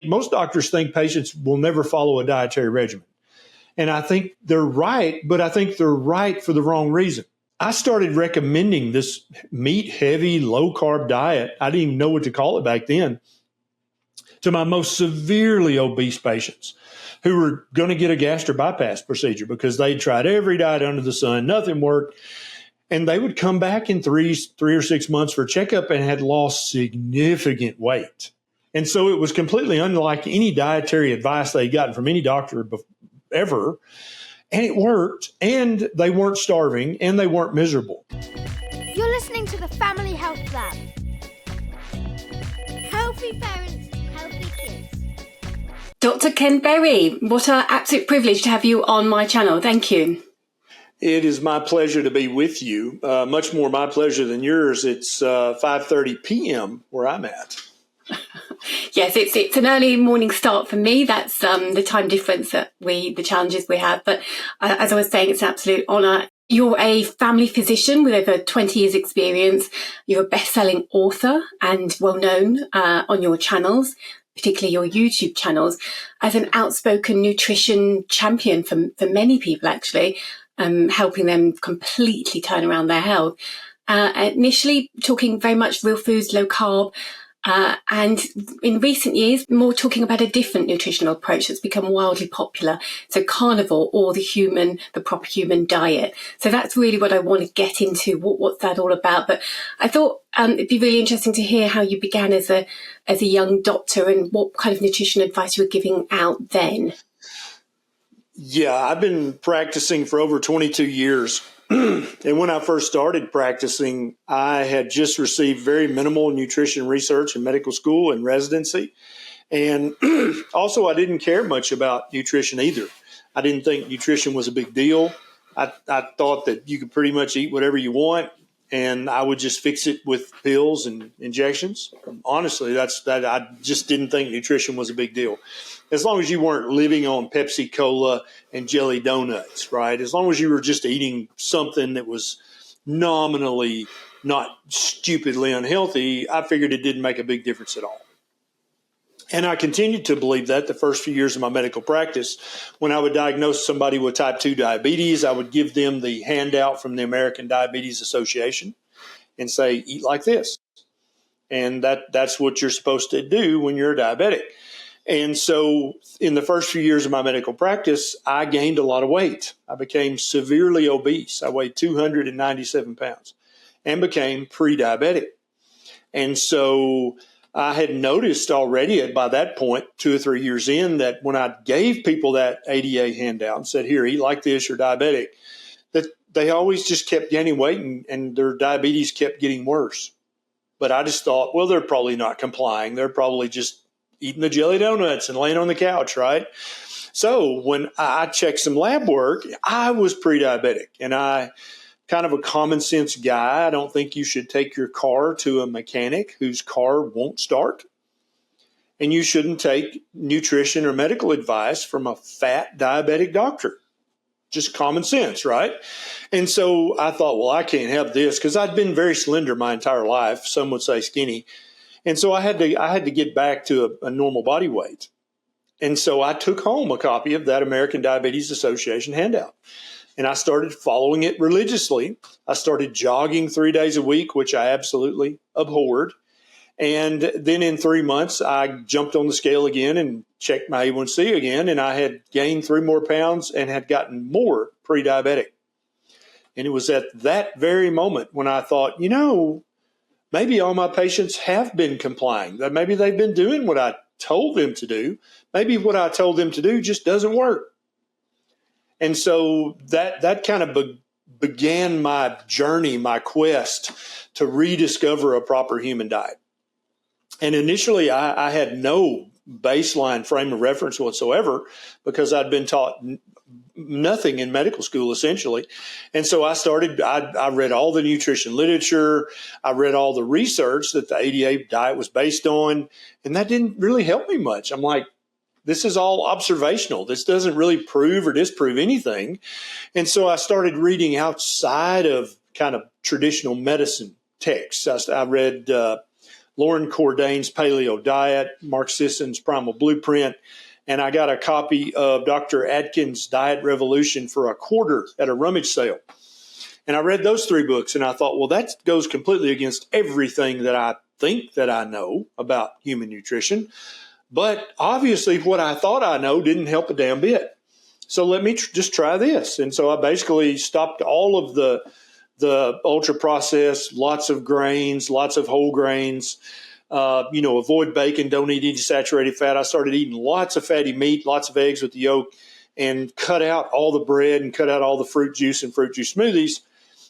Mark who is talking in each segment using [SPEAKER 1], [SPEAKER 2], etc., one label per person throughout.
[SPEAKER 1] most doctors think patients will never follow a dietary regimen. And I think they're right, but I think they're right for the wrong reason. I started recommending this meat-heavy, low-carb diet. I didn't even know what to call it back then, to my most severely obese patients who were going to get a gastric bypass procedure because they'd tried every diet under the sun, nothing worked. And they would come back in 3 or 6 months for a checkup and had lost significant weight. And so it was completely unlike any dietary advice they'd gotten from any doctor ever. And it worked, and they weren't starving, and they weren't miserable.
[SPEAKER 2] You're listening to the Family Health Lab. Healthy parents, healthy kids.
[SPEAKER 3] Dr. Ken Berry, what an absolute privilege to have you on my channel. Thank you.
[SPEAKER 1] It is my pleasure to be with you. Much more my pleasure than yours. It's 5:30 p.m. where I'm at.
[SPEAKER 3] Yes, it's an early morning start for me. That's the time difference that the challenges we have. But as I was saying, it's an absolute honour. You're a family physician with over 20 years experience. You're a best-selling author and well-known on your channels, particularly your YouTube channels, as an outspoken nutrition champion for many people, actually, helping them completely turn around their health. Initially talking very much real foods, low carb, and in recent years, more talking about a different nutritional approach that's become wildly popular. So carnivore, or the proper human diet. So that's really what I want to get into. What's that all about? But I thought it'd be really interesting to hear how you began as a young doctor and what kind of nutrition advice you were giving out then.
[SPEAKER 1] Yeah, I've been practicing for over 22 years. And when I first started practicing, I had just received very minimal nutrition research in medical school and residency. And also, I didn't care much about nutrition either. I didn't think nutrition was a big deal. I thought that you could pretty much eat whatever you want, and I would just fix it with pills and injections. Honestly, I just didn't think nutrition was a big deal. As long as you weren't living on Pepsi Cola and jelly donuts, right? As long as you were just eating something that was nominally not stupidly unhealthy, I figured it didn't make a big difference at all. And I continued to believe that the first few years of my medical practice. When I would diagnose somebody with type 2 diabetes, I would give them the handout from the American Diabetes Association and say, eat like this. And that's what you're supposed to do when you're a diabetic. And so in the first few years of my medical practice, I gained a lot of weight. I became severely obese. I weighed 297 pounds and became pre-diabetic. And so I had noticed already by that point, 2 or 3 years in, that when I gave people that ADA handout and said, here, eat like this, you're diabetic, that they always just kept gaining weight and their diabetes kept getting worse. But I just thought, well, they're probably not complying. They're probably just eating the jelly donuts and laying on the couch, right? So when I checked some lab work, I was pre-diabetic, and I kind of a common sense guy. I don't think you should take your car to a mechanic whose car won't start. And you shouldn't take nutrition or medical advice from a fat diabetic doctor. Just common sense, right? And so I thought, well, I can't have this because I'd been very slender my entire life. Some would say skinny. And so I had to get back to a normal body weight. And so I took home a copy of that American Diabetes Association handout. And I started following it religiously. I started jogging 3 days a week, which I absolutely abhorred. And then in 3 months, I jumped on the scale again and checked my A1C again. And I had gained 3 more pounds and had gotten more pre-diabetic. And it was at that very moment when I thought, maybe all my patients have been complying. That maybe they've been doing what I told them to do. Maybe what I told them to do just doesn't work. And so that kind of began my journey, my quest to rediscover a proper human diet. And initially, I had no baseline frame of reference whatsoever because I'd been taught nothing in medical school, essentially. And so I read all the nutrition literature. I read all the research that the ADA diet was based on, and that didn't really help me much. I'm like, this is all observational. This doesn't really prove or disprove anything. And so I started reading outside of kind of traditional medicine texts. I read Lauren Cordain's Paleo Diet, Mark Sisson's Primal Blueprint, and I got a copy of Dr. Atkins' Diet Revolution for $25 at a rummage sale. And I read those 3 books, and I thought, well, that goes completely against everything that I think that I know about human nutrition. But obviously what I thought I know didn't help a damn bit. So let me just try this. And so I basically stopped all of the ultra processed, lots of grains, lots of whole grains, avoid bacon, don't eat any saturated fat. I started eating lots of fatty meat, lots of eggs with the yolk, and cut out all the bread and cut out all the fruit juice and fruit juice smoothies.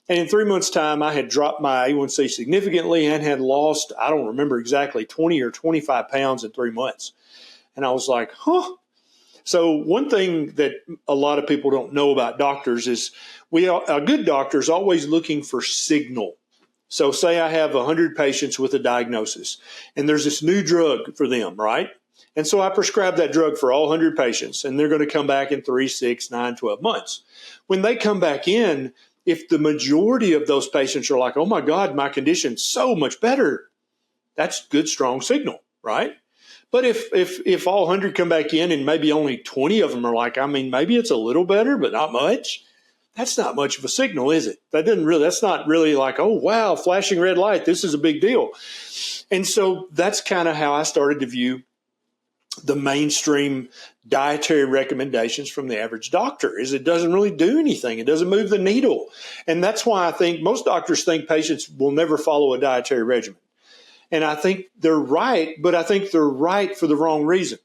[SPEAKER 1] And in 3 months' time, I had dropped my A1C significantly and had lost, I don't remember exactly, 20 or 25 pounds in 3 months. And I was like, huh. So one thing that a lot of people don't know about doctors is a good doctor is always looking for signal. So say I have 100 patients with a diagnosis, and there's this new drug for them, right? And so I prescribe that drug for all 100 patients, and they're going to come back in 3, 6, 9, 12 months. When they come back in, if the majority of those patients are like, oh my God, my condition's so much better, that's good, strong signal, right? But if all 100 come back in and maybe only 20 of them are like, maybe it's a little better, but not much, that's not much of a signal, is it? That's not really like, oh, wow, flashing red light, this is a big deal. And so that's kind of how I started to view the mainstream dietary recommendations from the average doctor, is it doesn't really do anything. It doesn't move the needle. And that's why I think most doctors think patients will never follow a dietary regimen. And I think they're right, but I think they're right for the wrong reason.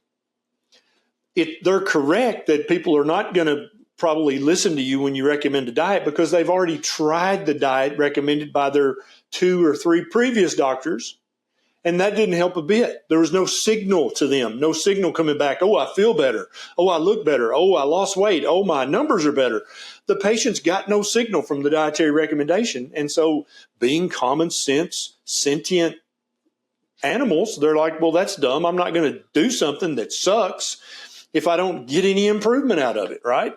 [SPEAKER 1] They're correct that people are not going to probably listen to you when you recommend a diet because they've already tried the diet recommended by their 2 or 3 previous doctors, and that didn't help a bit. There was no signal to them, no signal coming back. Oh, I feel better. Oh, I look better. Oh, I lost weight. Oh, my numbers are better. The patients got no signal from the dietary recommendation. And so being common sense, sentient animals, they're like, well, that's dumb. I'm not going to do something that sucks if I don't get any improvement out of it, right?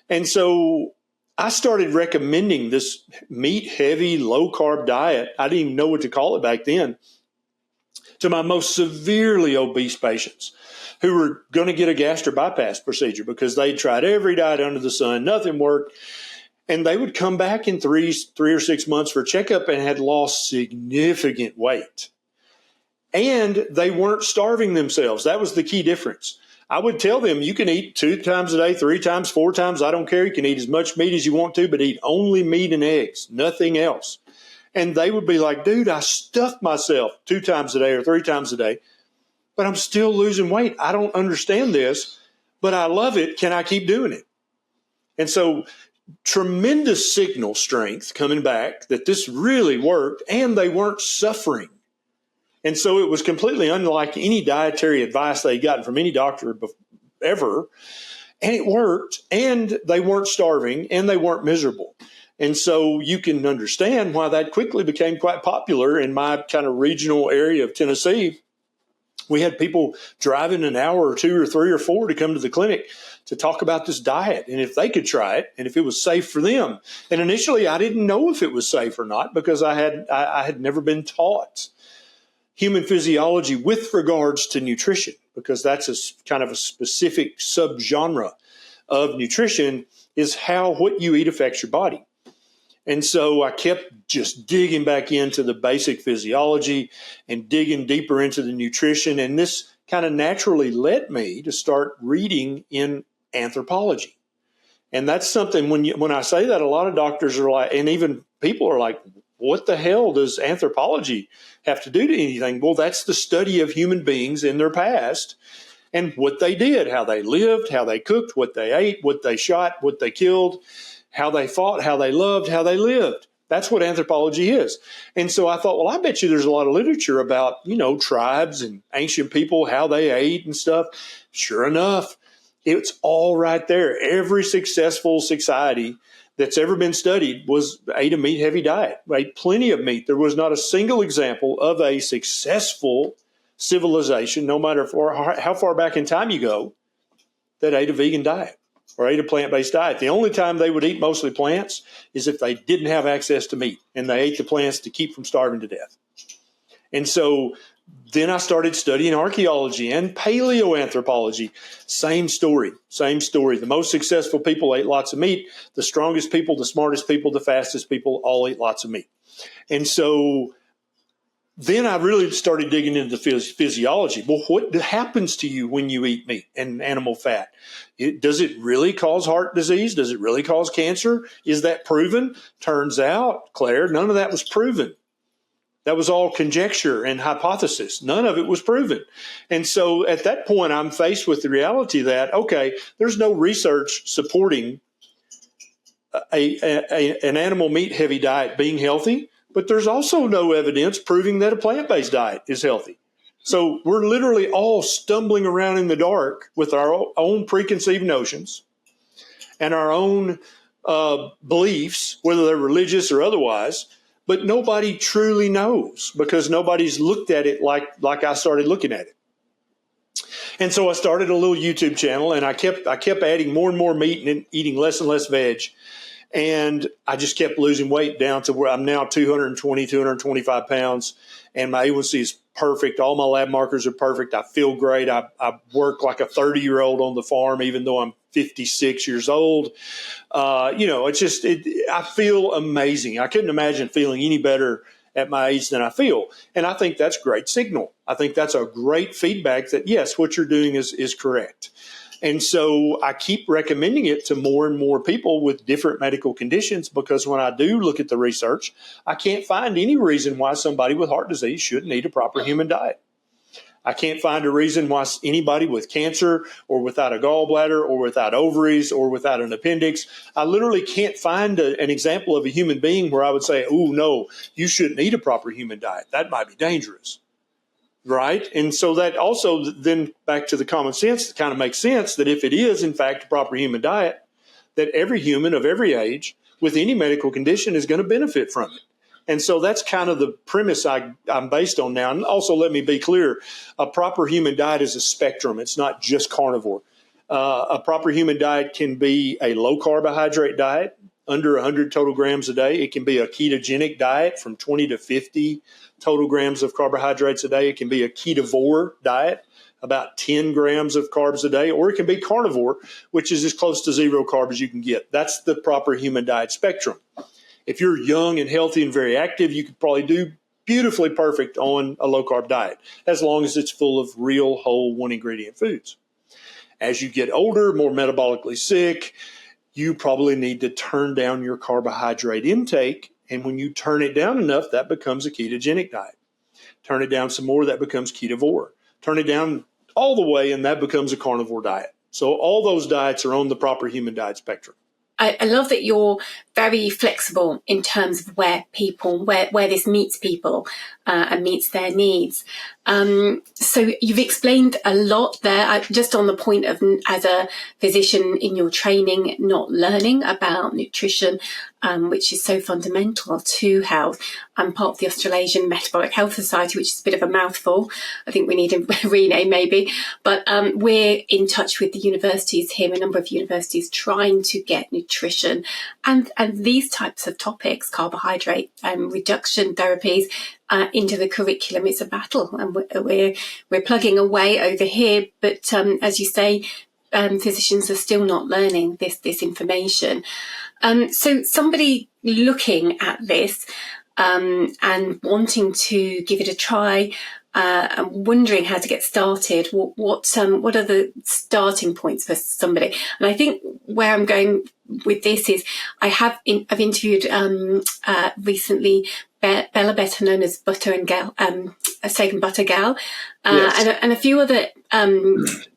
[SPEAKER 1] And so I started recommending this meat-heavy, low-carb diet. I didn't even know what to call it back then, to my most severely obese patients who were going to get a gastric bypass procedure because they tried every diet under the sun, nothing worked. And they would come back in 3 or 6 months for a checkup and had lost significant weight. And they weren't starving themselves. That was the key difference. I would tell them you can eat 2 times a day, 3 times, 4 times. I don't care. You can eat as much meat as you want to, but eat only meat and eggs, nothing else. And they would be like, dude, I stuffed myself 2 times a day or 3 times a day, but I'm still losing weight. I don't understand this, but I love it. Can I keep doing it? And so tremendous signal strength coming back that this really worked, and they weren't suffering. And so it was completely unlike any dietary advice they'd gotten from any doctor ever. And it worked, and they weren't starving, and they weren't miserable. And so you can understand why that quickly became quite popular in my kind of regional area of Tennessee. We had people driving an hour or 2 or 3 or 4 to come to the clinic to talk about this diet and if they could try it and if it was safe for them. And initially, I didn't know if it was safe or not because I had never been taught human physiology with regards to nutrition, because that's a kind of a specific subgenre of nutrition, is how what you eat affects your body. And so I kept just digging back into the basic physiology and digging deeper into the nutrition. And this kind of naturally led me to start reading in anthropology. And that's something when I say that, a lot of doctors are like, and even people are like, what the hell does anthropology have to do to anything? Well, that's the study of human beings in their past and what they did, how they lived, how they cooked, what they ate, what they shot, what they killed, how they fought, how they loved, how they lived. That's what anthropology is. And so I thought, well, I bet you there's a lot of literature about, tribes and ancient people, how they ate and stuff. Sure enough, it's all right there. Every successful society that's ever been studied ate a meat-heavy diet, ate plenty of meat. There was not a single example of a successful civilization, no matter how far back in time you go, that ate a vegan diet or ate a plant-based diet. The only time they would eat mostly plants is if they didn't have access to meat, and they ate the plants to keep from starving to death. And so then I started studying archaeology and paleoanthropology. Same story. The most successful people ate lots of meat. The strongest people, the smartest people, the fastest people all ate lots of meat. And so then I really started digging into the physiology. Well, what happens to you when you eat meat and animal fat? Does it really cause heart disease? Does it really cause cancer? Is that proven? Turns out, Claire, none of that was proven. That was all conjecture and hypothesis. None of it was proven. And so at that point, I'm faced with the reality that, okay, there's no research supporting an animal meat heavy diet being healthy, but there's also no evidence proving that a plant-based diet is healthy. So we're literally all stumbling around in the dark with our own preconceived notions and our own beliefs, whether they're religious or otherwise. But nobody truly knows because nobody's looked at it like I started looking at it. And so I started a little YouTube channel, and I kept adding more and more meat and eating less and less veg. And I just kept losing weight down to where I'm now 220, 225 pounds, and my A1C is perfect. All my lab markers are perfect. I feel great. I work like a 30-year-old on the farm, even though I'm 56 years old. I feel amazing. I couldn't imagine feeling any better at my age than I feel. And I think that's great signal. I think that's a great feedback that, yes, what you're doing is correct. And so I keep recommending it to more and more people with different medical conditions, because when I do look at the research, I can't find any reason why somebody with heart disease shouldn't eat a proper human diet. I can't find a reason why anybody with cancer or without a gallbladder or without ovaries or without an appendix, I literally can't find an example of a human being where I would say, oh, no, you shouldn't eat a proper human diet. That might be dangerous. Right. And so that also then back to the common sense, it kind of makes sense that if it is, in fact, a proper human diet, that every human of every age with any medical condition is going to benefit from it. And so that's kind of the premise I'm based on now. And also, let me be clear, a proper human diet is a spectrum. It's not just carnivore. A proper human diet can be a low carbohydrate diet, under 100 total grams a day. It can be a ketogenic diet from 20 to 50 total grams of carbohydrates a day. It can be a ketovore diet, about 10 grams of carbs a day, or it can be carnivore, which is as close to zero carb as you can get. That's the proper human diet spectrum. If you're young and healthy and very active, you could probably do beautifully perfect on a low carb diet, as long as it's full of real whole one ingredient foods. As you get older, more metabolically sick, you probably need to turn down your carbohydrate intake. And when you turn it down enough, that becomes a ketogenic diet. Turn it down some more, that becomes ketovore. Turn it down all the way, and that becomes a carnivore diet. So all those diets are on the proper human diet spectrum.
[SPEAKER 3] I love that you're very flexible in terms of where this meets people and meets their needs. So you've explained a lot there, just on the point of, as a physician in your training, not learning about nutrition, which is so fundamental to health. I'm part of the Australasian Metabolic Health Society, which is a bit of a mouthful. I think we need a rename maybe. But we're in touch with the universities here, a number of universities, trying to get nutrition and these types of topics, carbohydrate reduction therapies, into the curriculum. It's a battle, and we're plugging away over here. But as you say, physicians are still not learning this information. So somebody looking at this and wanting to give it a try, and wondering how to get started, what are the starting points for somebody? And I think where I'm going with this is I've interviewed recently Bella, better known as Butter and Gal, Steak and Butter Gal, yes, and a few other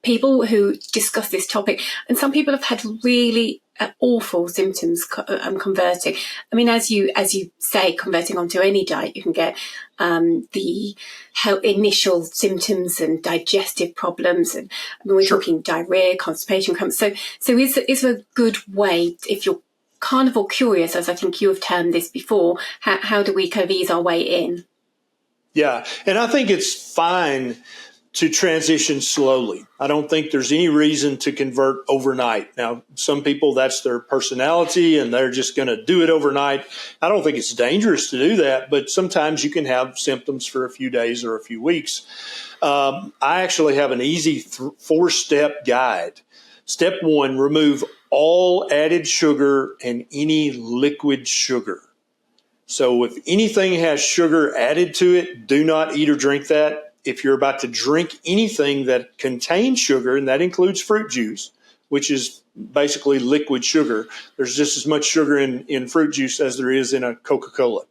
[SPEAKER 3] people who discuss this topic. And some people have had really awful symptoms converting. I mean, as you say, converting onto any diet, you can get the initial symptoms and digestive problems, and I mean, we're talking diarrhea, constipation cramps. So is a good way, if you're carnivore curious, as I think you have termed this before, how do we kind of ease our way in?
[SPEAKER 1] Yeah, and I think it's fine to transition slowly. I don't think there's any reason to convert overnight. Now, some people, that's their personality and they're just going to do it overnight. I don't think it's dangerous to do that, but sometimes you can have symptoms for a few days or a few weeks. I actually have an easy 4-step guide. Step 1, remove all added sugar and any liquid sugar. So if anything has sugar added to it, do not eat or drink that. If you're about to drink anything that contains sugar, and that includes fruit juice, which is basically liquid sugar, there's just as much sugar in fruit juice as there is in a Coca-Cola.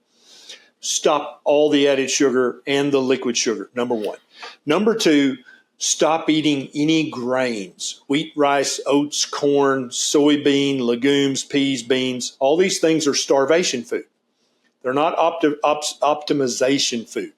[SPEAKER 1] Stop all the added sugar and the liquid sugar, number 1. Number 2, stop eating any grains: wheat, rice, oats, corn, soybean, legumes, peas, beans. All these things are starvation food. They're not optimization food.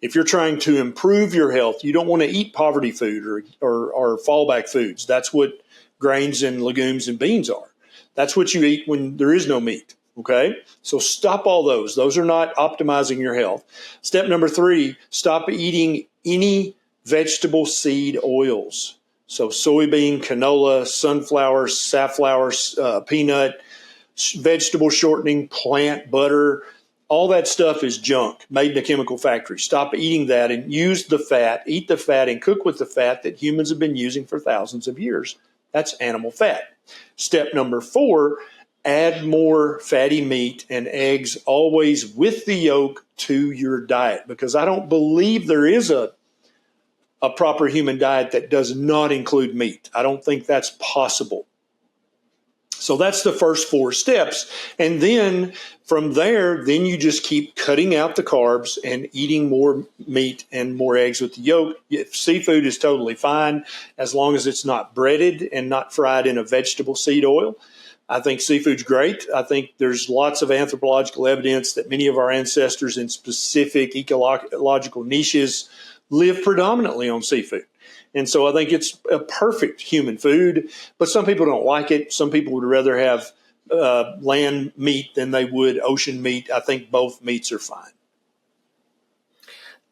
[SPEAKER 1] If you're trying to improve your health, you don't want to eat poverty food or fallback foods. That's what grains and legumes and beans are. That's what you eat when there is no meat. Okay? So stop all those. Those are not optimizing your health. Step number 3, stop eating any vegetable seed oils. So soybean, canola, sunflower, safflower, peanut, vegetable shortening, plant butter. All that stuff is junk made in a chemical factory. Stop eating that and use the fat, eat the fat, and cook with the fat that humans have been using for thousands of years. That's animal fat. Step number 4, add more fatty meat and eggs, always with the yolk, to your diet, because I don't believe there is a proper human diet that does not include meat. I don't think that's possible. So that's the first 4 steps. And then from there, then you just keep cutting out the carbs and eating more meat and more eggs with the yolk. Seafood is totally fine as long as it's not breaded and not fried in a vegetable seed oil. I think seafood's great. I think there's lots of anthropological evidence that many of our ancestors in specific ecological niches live predominantly on seafood. And so I think it's a perfect human food, but some people don't like it. Some people would rather have land meat than they would ocean meat. I think both meats are fine.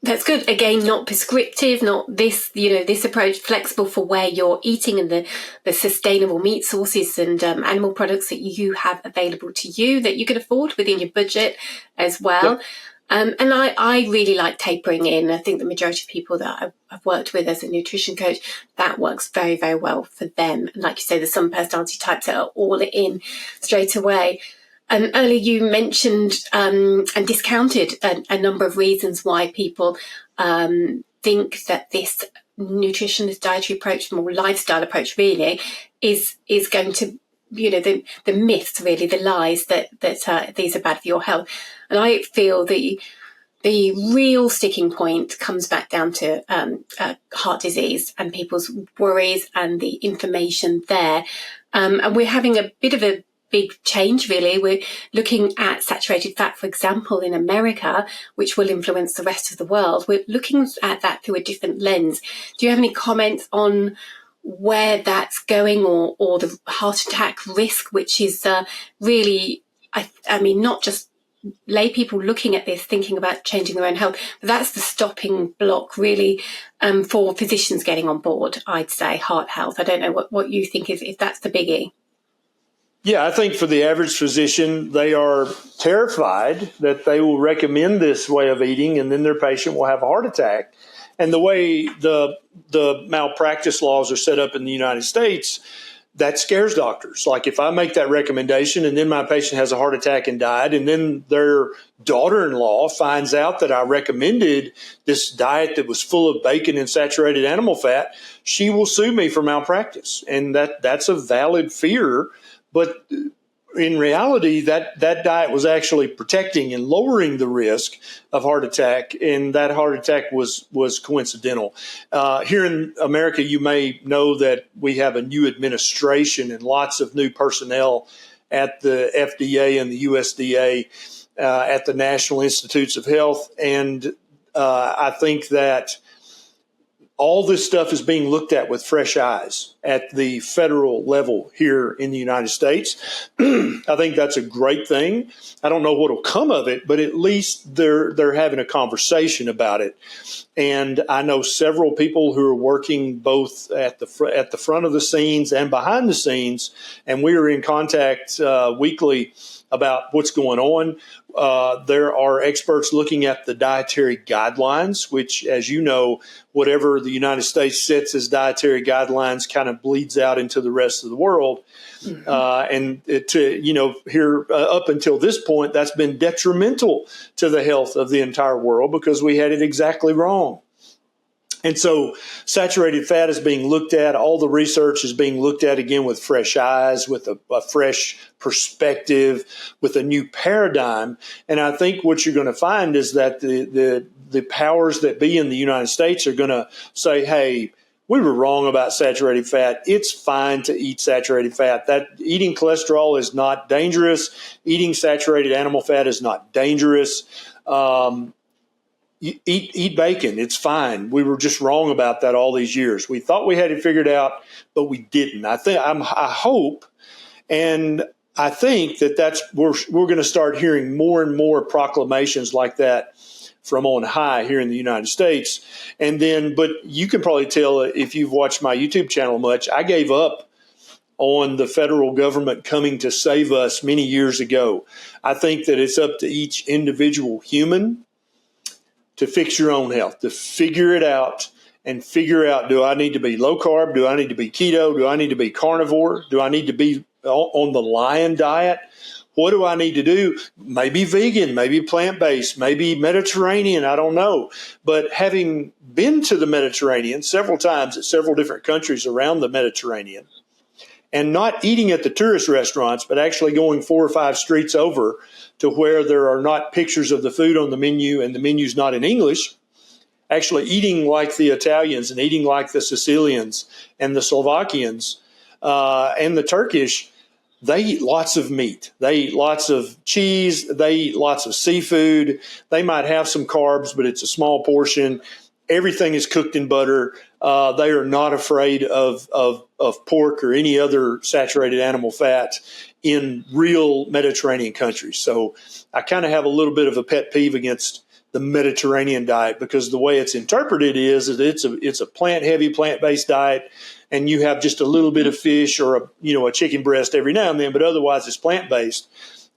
[SPEAKER 3] That's good. Again, not prescriptive, not this, this approach, flexible for where you're eating and the sustainable meat sources and animal products that you have available to you that you can afford within your budget as well. Yep. And I really like tapering in. I think the majority of people that I've worked with as a nutrition coach, that works very, very well for them. And like you say, there's some personality types that are all in straight away. And earlier you mentioned and discounted a number of reasons why people think that this nutrition, this dietary approach, more lifestyle approach really is going to, the myths, really, the lies that these are bad for your health. And I feel the real sticking point comes back down to heart disease and people's worries and the information there. And we're having a bit of a big change, really. We're looking at saturated fat, for example, in America, which will influence the rest of the world. We're looking at that through a different lens. Do you have any comments on where that's going, or the heart attack risk, which is really, I mean, not just lay people looking at this, thinking about changing their own health, but that's the stopping block, really, for physicians getting on board, I'd say, heart health. I don't know what you think if that's the biggie.
[SPEAKER 1] Yeah, I think for the average physician, they are terrified that they will recommend this way of eating and then their patient will have a heart attack. And the way the malpractice laws are set up in the United States, that scares doctors. Like if I make that recommendation and then my patient has a heart attack and died, and then their daughter-in-law finds out that I recommended this diet that was full of bacon and saturated animal fat, she will sue me for malpractice. And that's a valid fear. But in reality, that diet was actually protecting and lowering the risk of heart attack, and that heart attack was coincidental. Here in America, you may know that we have a new administration and lots of new personnel at the FDA and the USDA, at the National Institutes of Health, and I think that all this stuff is being looked at with fresh eyes at the federal level here in the United States. I think that's a great thing. I don't know what will come of it, but at least they're having a conversation about it. And I know several people who are working both at the front of the scenes and behind the scenes, and we are in contact weekly about what's going on. There are experts looking at the dietary guidelines, which, as you know, whatever the United States sets as dietary guidelines kind of bleeds out into the rest of the world. And here up until this point, that's been detrimental to the health of the entire world because we had it exactly wrong. And so saturated fat is being looked at. All the research is being looked at again with fresh eyes, with a fresh perspective, with a new paradigm. And I think what you're going to find is that the powers that be in the United States are going to say, hey, we were wrong about saturated fat. It's fine to eat saturated fat. That eating cholesterol is not dangerous. Eating saturated animal fat is not dangerous. Eat bacon. It's fine. We were just wrong about that all these years. We thought we had it figured out, but we didn't. I hope, and I think that we're going to start hearing more and more proclamations like that from on high here in the United States. And then, but you can probably tell if you've watched my YouTube channel much, I gave up on the federal government coming to save us many years ago. I think that it's up to each individual human to fix your own health, to figure it out and figure out, do I need to be low carb? Do I need to be keto? Do I need to be carnivore? Do I need to be on the lion diet? What do I need to do? Maybe vegan, maybe plant-based, maybe Mediterranean, I don't know. But having been to the Mediterranean several times at several different countries around the Mediterranean, and not eating at the tourist restaurants, but actually going 4 or 5 streets over to where there are not pictures of the food on the menu and the menu's not in English, actually eating like the Italians and eating like the Sicilians and the Slovakians and the Turkish, they eat lots of meat. They eat lots of cheese. They eat lots of seafood. They might have some carbs, but it's a small portion. Everything is cooked in butter. They are not afraid of pork or any other saturated animal fat in real Mediterranean countries. So I kind of have a little bit of a pet peeve against the Mediterranean diet because the way it's interpreted is that it's a plant-heavy, plant-based diet, and you have just a little bit of fish or a chicken breast every now and then, but otherwise it's plant-based.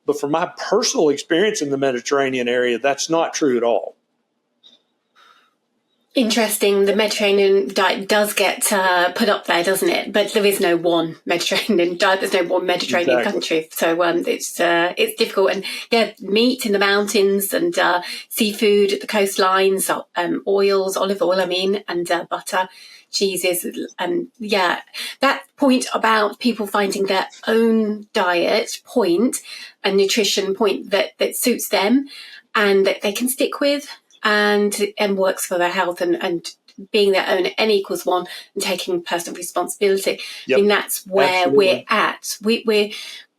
[SPEAKER 1] But from my personal experience in the Mediterranean area, that's not true at all.
[SPEAKER 3] Interesting. The Mediterranean diet does get put up there, doesn't it? But there is no one Mediterranean diet. There's no one Mediterranean country. So it's difficult. And yeah, meat in the mountains and seafood at the coastlines, oils, olive oil, and butter, cheeses. And yeah, that point about people finding their own diet point and nutrition point that suits them and that they can stick with. And works for their health and being their own N equals 1 and taking personal responsibility.
[SPEAKER 1] Yep.
[SPEAKER 3] I mean, that's where
[SPEAKER 1] Absolutely.
[SPEAKER 3] we're at.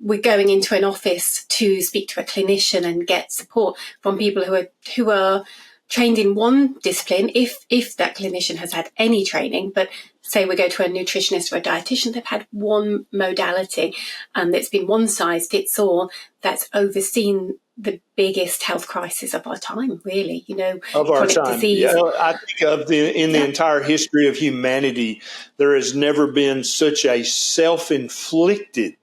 [SPEAKER 3] We're going into an office to speak to a clinician and get support from people who are trained in one discipline, if that clinician has had any training. But say we go to a nutritionist or a dietitian, they've had one modality and it's been one size fits all that's overseen the biggest health crisis of our time, really,
[SPEAKER 1] of our
[SPEAKER 3] chronic
[SPEAKER 1] time.
[SPEAKER 3] disease.
[SPEAKER 1] Yeah, I think in the entire history of humanity, there has never been such a self-inflicted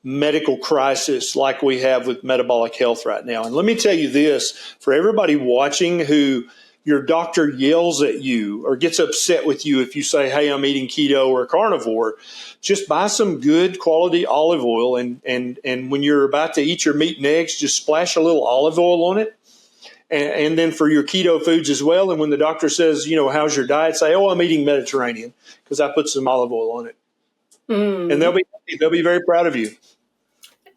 [SPEAKER 1] medical crisis like we have with metabolic health right now. And let me tell you this, for everybody watching who your doctor yells at you or gets upset with you if you say, hey, I'm eating keto or carnivore, just buy some good quality olive oil. And when you're about to eat your meat and eggs, just splash a little olive oil on it. And then for your keto foods as well. And when the doctor says, how's your diet? Say, oh, I'm eating Mediterranean because I put some olive oil on it. And they'll be very proud of you.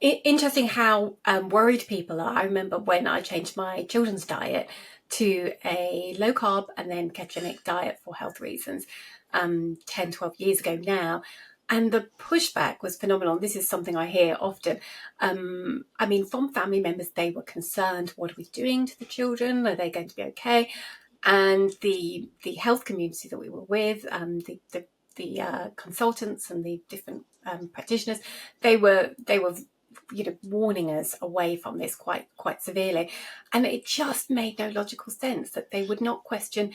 [SPEAKER 3] Interesting how worried people are. I remember when I changed my children's diet to a low carb and then ketogenic diet for health reasons 10, 12 years ago now. And the pushback was phenomenal. This is something I hear often. From family members, they were concerned. What are we doing to the children? Are they going to be okay? And the health community that we were with, the consultants and the different practitioners, they were warning us away from this quite severely. And it just made no logical sense that they would not question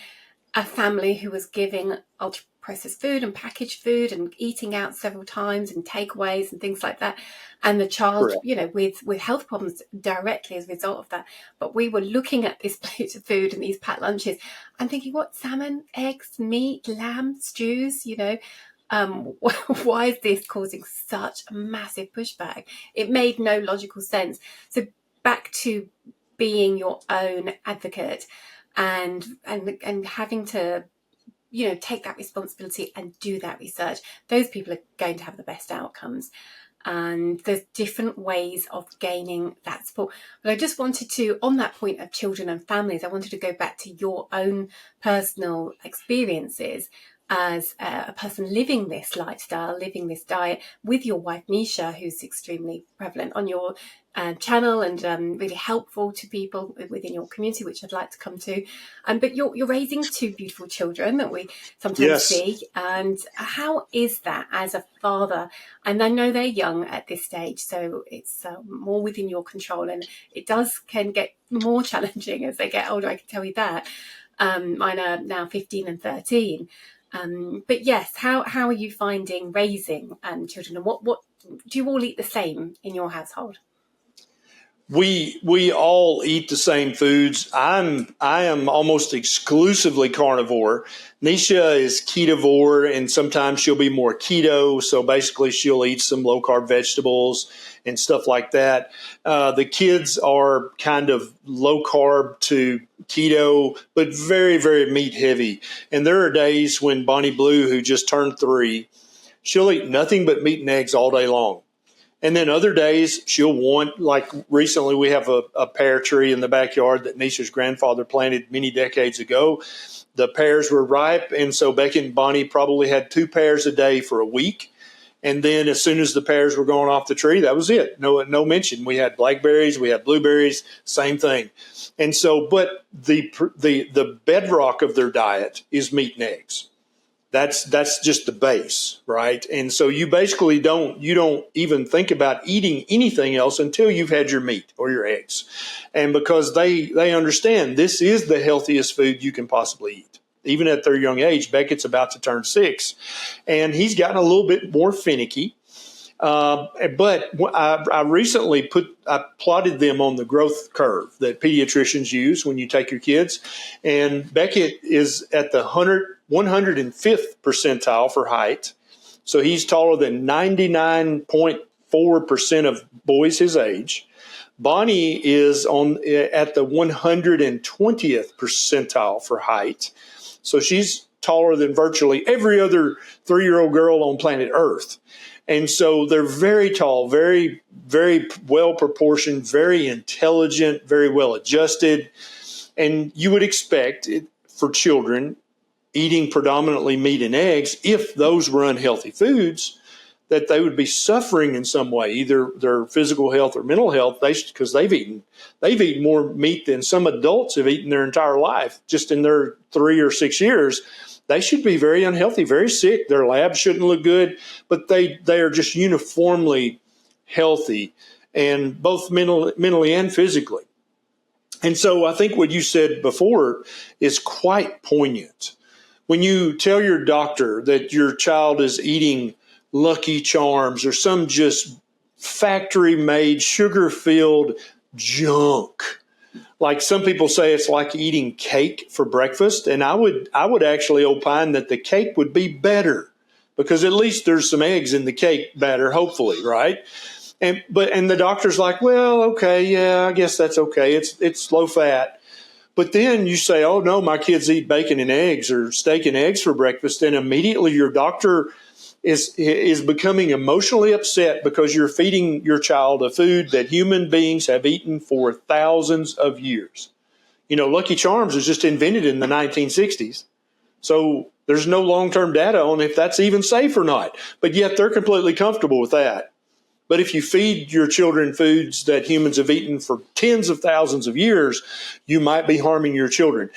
[SPEAKER 3] a family who was giving ultra processed food and packaged food and eating out several times and takeaways and things like that, and the child with health problems directly as a result of that. But we were looking at this plate of food and these packed lunches and thinking, what, salmon, eggs, meat, lamb, stews, why is this causing such a massive pushback? It made no logical sense. So back to being your own advocate and having to take that responsibility and do that research. Those people are going to have the best outcomes. And there's different ways of gaining that support. But I just wanted to, on that point of children and families, I wanted to go back to your own personal experiences as a person living this lifestyle, living this diet with your wife, Neisha, who's extremely prevalent on your channel and really helpful to people within your community, which I'd like to come to. But you're raising two beautiful children that we sometimes see. And how is that as a father? And I know they're young at this stage, so it's more within your control. And it can get more challenging as they get older, I can tell you that. Mine are now 15 and 13. But yes, how are you finding raising children, and what do you all eat the same in your household?
[SPEAKER 1] We all eat the same foods. I am almost exclusively carnivore. Neisha is ketovore, and sometimes she'll be more keto. So basically, she'll eat some low carb vegetables and stuff like that. The kids are kind of low carb to keto, but very, very meat heavy. And there are days when Bonnie Blue, who just turned 3, she'll eat nothing but meat and eggs all day long. And then other days she'll want, like recently we have a pear tree in the backyard that Neisha's grandfather planted many decades ago. The pears were ripe, and so Becky and Bonnie probably had 2 pears a day for a week. And then as soon as the pears were going off the tree, that was it. No mention. We had blackberries, we had blueberries, same thing. And so, but the bedrock of their diet is meat and eggs. That's just the base, right? And so you basically don't even think about eating anything else until you've had your meat or your eggs. And because they understand this is the healthiest food you can possibly eat. Even at their young age, Beckett's about to turn 6, and he's gotten a little bit more finicky. But I recently I plotted them on the growth curve that pediatricians use when you take your kids. And Beckett is at the 105th percentile for height. So he's taller than 99.4% of boys his age. Bonnie is at the 120th percentile for height. So she's taller than virtually every other 3-year-old girl on planet Earth. And so they're very tall, very, very well proportioned, very intelligent, very well adjusted. And you would expect it for children eating predominantly meat and eggs, if those were unhealthy foods, that they would be suffering in some way, either their physical health or mental health, because they've eaten more meat than some adults have eaten their entire life, just in their 3 or 6 years. They should be very unhealthy, very sick. Their labs shouldn't look good, but they are just uniformly healthy, and both mentally and physically. And so I think what you said before is quite poignant. When you tell your doctor that your child is eating Lucky Charms or some just factory-made, sugar-filled junk, like some people say it's like eating cake for breakfast, and I would actually opine that the cake would be better because at least there's some eggs in the cake batter, hopefully, right? And the doctor's like, well, okay, yeah, I guess that's okay. It's low fat. But then you say, oh no, my kids eat bacon and eggs or steak and eggs for breakfast, and immediately your doctor is becoming emotionally upset because you're feeding your child a food that human beings have eaten for thousands of years. Lucky Charms was just invented in the 1960s. So there's no long-term data on if that's even safe or not. But yet they're completely comfortable with that. But if you feed your children foods that humans have eaten for tens of thousands of years, you might be harming your children.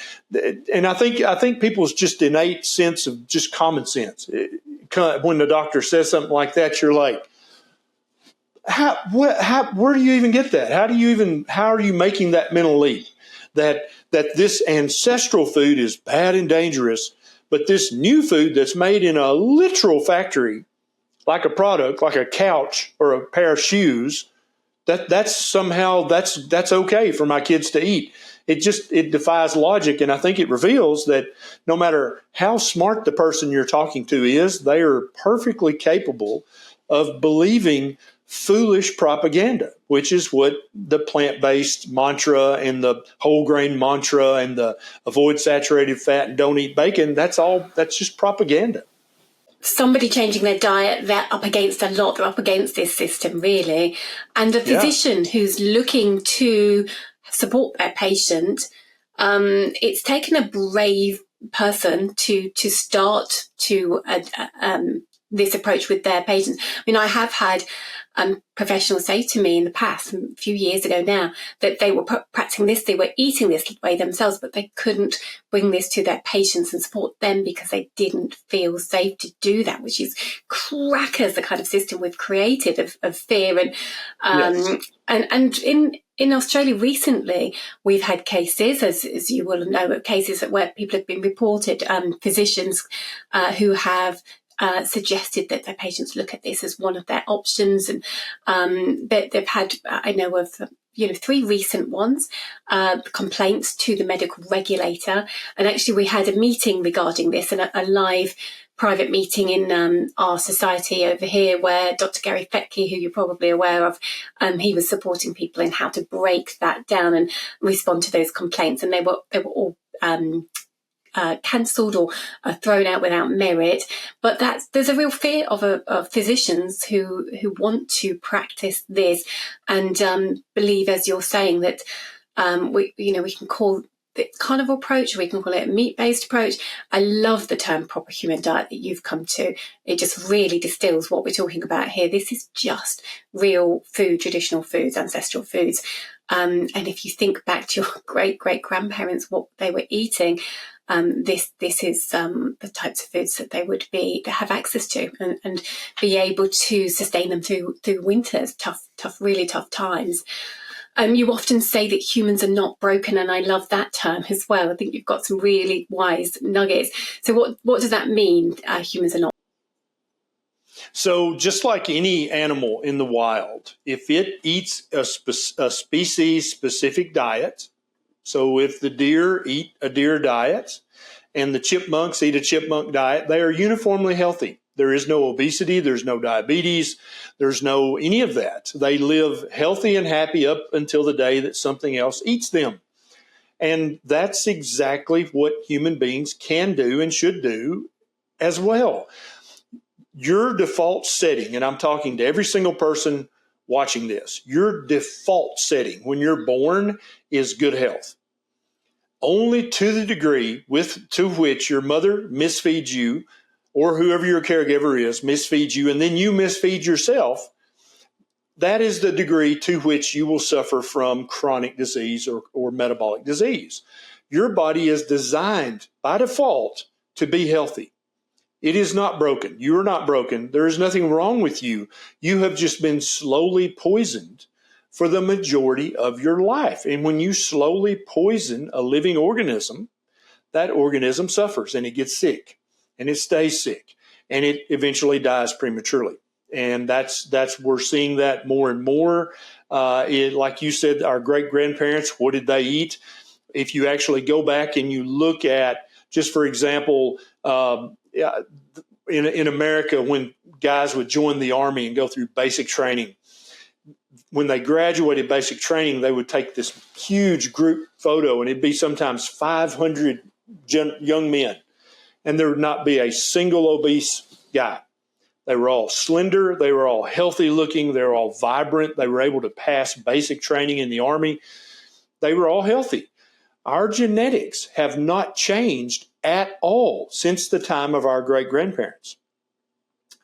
[SPEAKER 1] And I think people's just innate sense of just common sense. When the doctor says something like that, you're like, where do you even get that? How are you making that mental leap that this ancestral food is bad and dangerous, but this new food that's made in a literal factory, like a product, like a couch or a pair of shoes, that's okay for my kids to eat. It defies logic, and I think it reveals that no matter how smart the person you're talking to is, they are perfectly capable of believing foolish propaganda, which is what the plant-based mantra and the whole grain mantra and the avoid saturated fat and don't eat bacon, that's just propaganda.
[SPEAKER 3] Somebody changing their diet, they're up against a lot. They're up against this system, really. And a physician who's looking to support their patient, it's taken a brave person to start to this approach with their patients. I mean, I have had professionals say to me in the past, a few years ago now, that they were practicing this, they were eating this way themselves, but they couldn't bring this to their patients and support them because they didn't feel safe to do that, which is crackers, the kind of system we've created of fear. And in Australia recently, we've had cases, as you will know, cases where people have been reported, physicians who have suggested that their patients look at this as one of their options, and they've had, I know of, 3 recent ones, complaints to the medical regulator, and actually we had a meeting regarding this, and a live private meeting in our society over here, where Dr. Gary Fettke, who you're probably aware of, he was supporting people in how to break that down and respond to those complaints, and they were all cancelled or thrown out without merit. But there's a real fear of physicians who want to practice this and believe, as you're saying, that we can call it carnivore approach, or we can call it a meat-based approach. I love the term proper human diet that you've come to. It just really distills what we're talking about here. This is just real food, traditional foods, ancestral foods. And if you think back to your great-great-grandparents, what they were eating, this is the types of foods that they would have access to and be able to sustain them through winters, really tough times. You often say that humans are not broken, and I love that term as well. I think you've got some really wise nuggets. So what does that mean, humans are not?
[SPEAKER 1] So just like any animal in the wild, if it eats a species-specific diet, so if the deer eat a deer diet and the chipmunks eat a chipmunk diet, they are uniformly healthy. There is no obesity, there's no diabetes, there's no any of that. They live healthy and happy up until the day that something else eats them. And that's exactly what human beings can do and should do as well. Your default setting, and I'm talking to every single person watching this, your default setting when you're born is good health. Only to the degree to which your mother misfeeds you, or whoever your caregiver is misfeeds you, and then you misfeed yourself, that is the degree to which you will suffer from chronic disease or metabolic disease. Your body is designed by default to be healthy. It is not broken. You are not broken. There is nothing wrong with you. You have just been slowly poisoned for the majority of your life. And when you slowly poison a living organism, that organism suffers and it gets sick and it stays sick and it eventually dies prematurely. And we're seeing that more and more. Like you said, our great grandparents, what did they eat? If you actually go back and you look at, just for example, in America, when guys would join the Army and go through basic training, when they graduated basic training, they would take this huge group photo, and it'd be sometimes 500 young men, and there would not be a single obese guy. They were all slender. They were all healthy looking. They were all vibrant. They were able to pass basic training in the Army. They were all healthy. Our genetics have not changed at all since the time of our great-grandparents.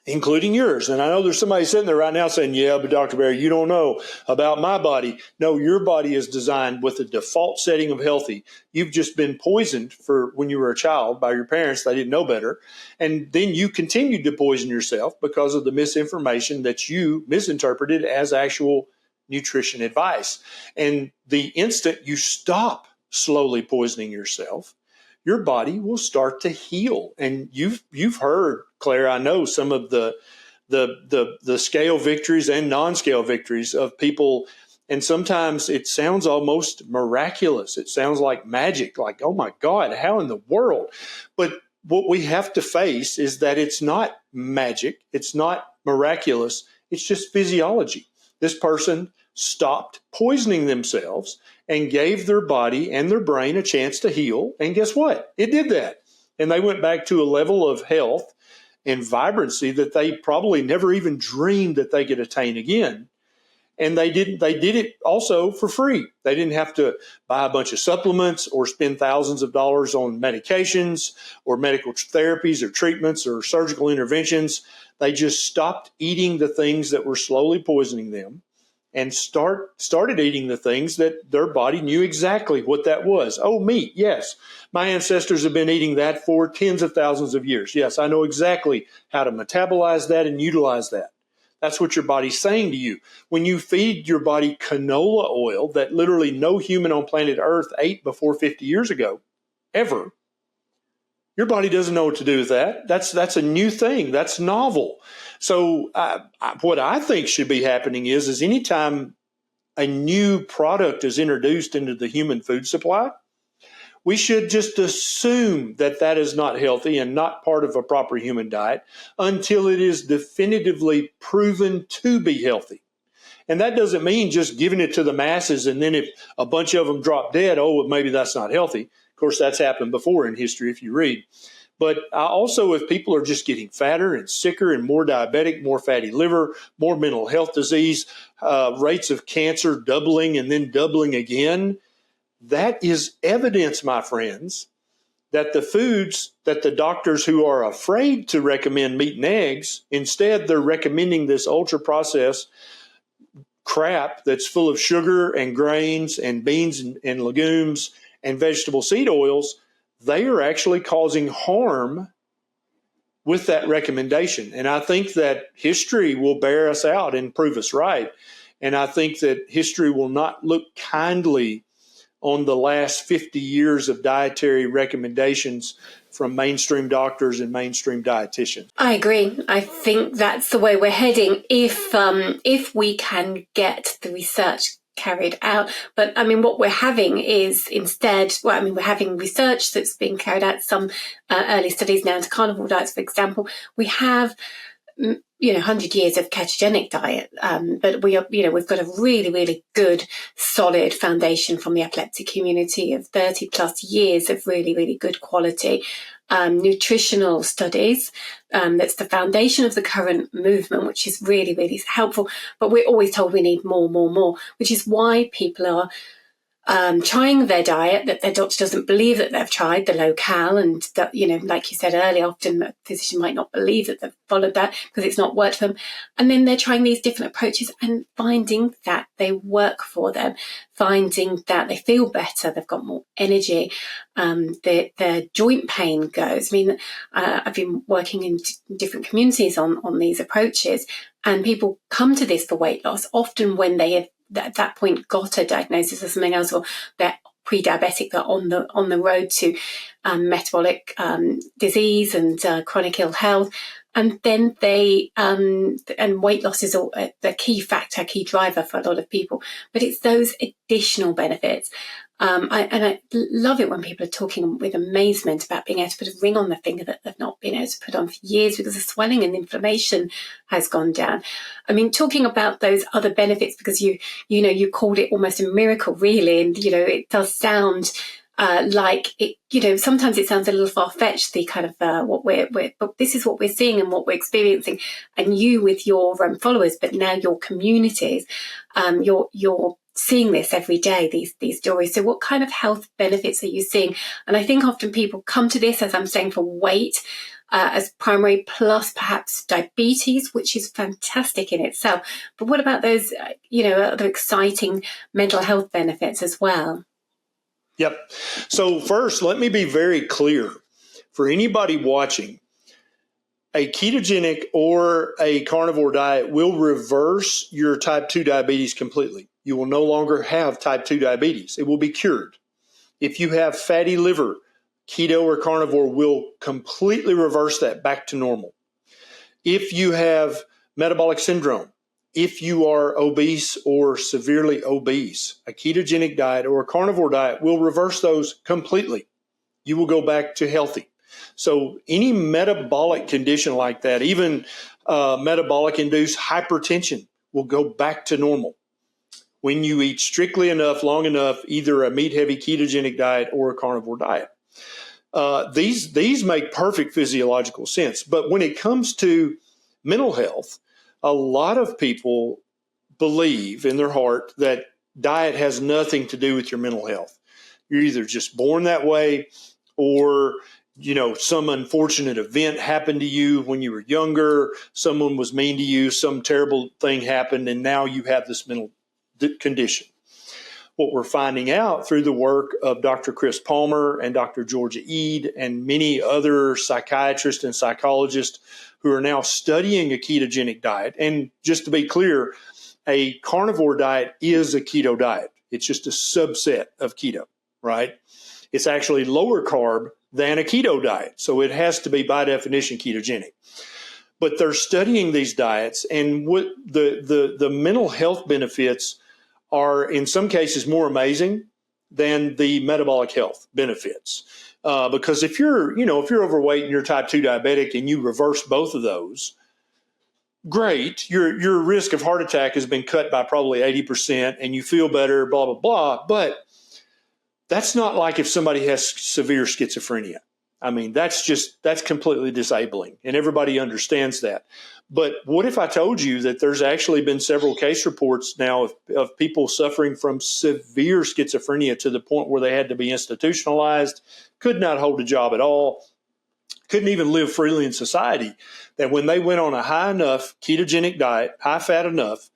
[SPEAKER 1] including yours. And I know there's somebody sitting there right now saying, yeah, but Dr. Berry, you don't know about my body. No, your body is designed with a default setting of healthy. You've just been poisoned for when you were a child by your parents. They didn't know better. And then you continued to poison yourself because of the misinformation that you misinterpreted as actual nutrition advice. And the instant you stop slowly poisoning yourself, your body will start to heal. And you've heard, Claire, I know some of the scale victories and non-scale victories of people, and sometimes it sounds almost miraculous. It sounds like magic, like, oh my God, how in the world? But what we have to face is that it's not magic, it's not miraculous, it's just physiology. This person stopped poisoning themselves and gave their body and their brain a chance to heal. And guess what? It did that. And they went back to a level of health and vibrancy that they probably never even dreamed that they could attain again. And they did it also for free. They didn't have to buy a bunch of supplements or spend thousands of dollars on medications or medical therapies or treatments or surgical interventions. They just stopped eating the things that were slowly poisoning them and started eating the things that their body knew exactly what that was. Oh, meat, yes. My ancestors have been eating that for tens of thousands of years. Yes, I know exactly how to metabolize that and utilize that. That's what your body's saying to you. When you feed your body canola oil that literally no human on planet Earth ate before 50 years ago, ever, your body doesn't know what to do with that. That's a new thing. That's novel. So what I think should be happening is anytime a new product is introduced into the human food supply, we should just assume that that is not healthy and not part of a proper human diet until it is definitively proven to be healthy. And that doesn't mean just giving it to the masses and then if a bunch of them drop dead, oh, well, maybe that's not healthy. Of course, that's happened before in history if you read. But also, if people are just getting fatter and sicker and more diabetic, more fatty liver, more mental health disease, rates of cancer doubling and then doubling again, that is evidence, my friends, that the foods that the doctors who are afraid to recommend meat and eggs, instead they're recommending this ultra-processed crap that's full of sugar and grains and beans and legumes and vegetable seed oils, they are actually causing harm with that recommendation. And I think that history will bear us out and prove us right. And I think that history will not look kindly on the last 50 years of dietary recommendations from mainstream doctors and mainstream dietitians.
[SPEAKER 3] I agree. I think that's the way we're heading if we can get the research carried out. But I mean, what we're having is instead, we're having research that's being carried out, some early studies now into carnivore diets, for example. We have 100 years of ketogenic diet, but we've got a really, really good, solid foundation from the epilepsy community of 30 plus years of really, really good quality nutritional studies. That's the foundation of the current movement, which is really, really helpful. But we're always told we need more, which is why people are trying their diet that their doctor doesn't believe that they've tried, the low cal, and that, like you said earlier, often a physician might not believe that they've followed that because it's not worked for them. And then they're trying these different approaches and finding that they work for them, finding that they feel better, they've got more energy, their joint pain goes. I mean, I've been working in different communities on these approaches, and people come to this for weight loss, often when they have at that point got a diagnosis of something else, or they're pre-diabetic, they're on the road to metabolic disease and chronic ill health, and then they and weight loss is the key factor, key driver for a lot of people. But it's those additional benefits. I love it when people are talking with amazement about being able to put a ring on the finger that they've not been able to put on for years because the swelling and inflammation has gone down. I mean, talking about those other benefits, because you called it almost a miracle, really, and it does sound like it. Sometimes it sounds a little far-fetched, the kind of but this is what we're seeing and what we're experiencing, and you with your followers, but now your communities, you're seeing this every day, these stories. So what kind of health benefits are you seeing? And I think often people come to this, as I'm saying, for weight, as primary, plus perhaps diabetes, which is fantastic in itself. But what about those, other exciting mental health benefits as well?
[SPEAKER 1] Yep. So first, let me be very clear for anybody watching. A ketogenic or a carnivore diet will reverse your type 2 diabetes completely. You will no longer have type 2 diabetes. It will be cured. If you have fatty liver, keto or carnivore will completely reverse that back to normal. If you have metabolic syndrome, if you are obese or severely obese, a ketogenic diet or a carnivore diet will reverse those completely. You will go back to healthy. So any metabolic condition like that, even metabolic induced hypertension, will go back to normal when you eat strictly enough, long enough, either a meat-heavy ketogenic diet or a carnivore diet. These make perfect physiological sense. But when it comes to mental health, a lot of people believe in their heart that diet has nothing to do with your mental health. You're either just born that way, or some unfortunate event happened to you when you were younger, someone was mean to you, some terrible thing happened, and now you have this mental condition. What we're finding out through the work of Dr. Chris Palmer and Dr. Georgia Ede and many other psychiatrists and psychologists who are now studying a ketogenic diet, and just to be clear, a carnivore diet is a keto diet. It's just a subset of keto, right? It's actually lower carb than a keto diet. So it has to be, by definition, ketogenic. But they're studying these diets, and what the mental health benefits are in some cases more amazing than the metabolic health benefits. Because if you're overweight and you're type 2 diabetic and you reverse both of those, great. Your risk of heart attack has been cut by probably 80% and you feel better, blah, blah, blah. But that's not like if somebody has severe schizophrenia. I mean, that's completely disabling, and everybody understands that. But what if I told you that there's actually been several case reports now of people suffering from severe schizophrenia to the point where they had to be institutionalized, could not hold a job at all, couldn't even live freely in society, that when they went on a high enough ketogenic diet, high fat enough,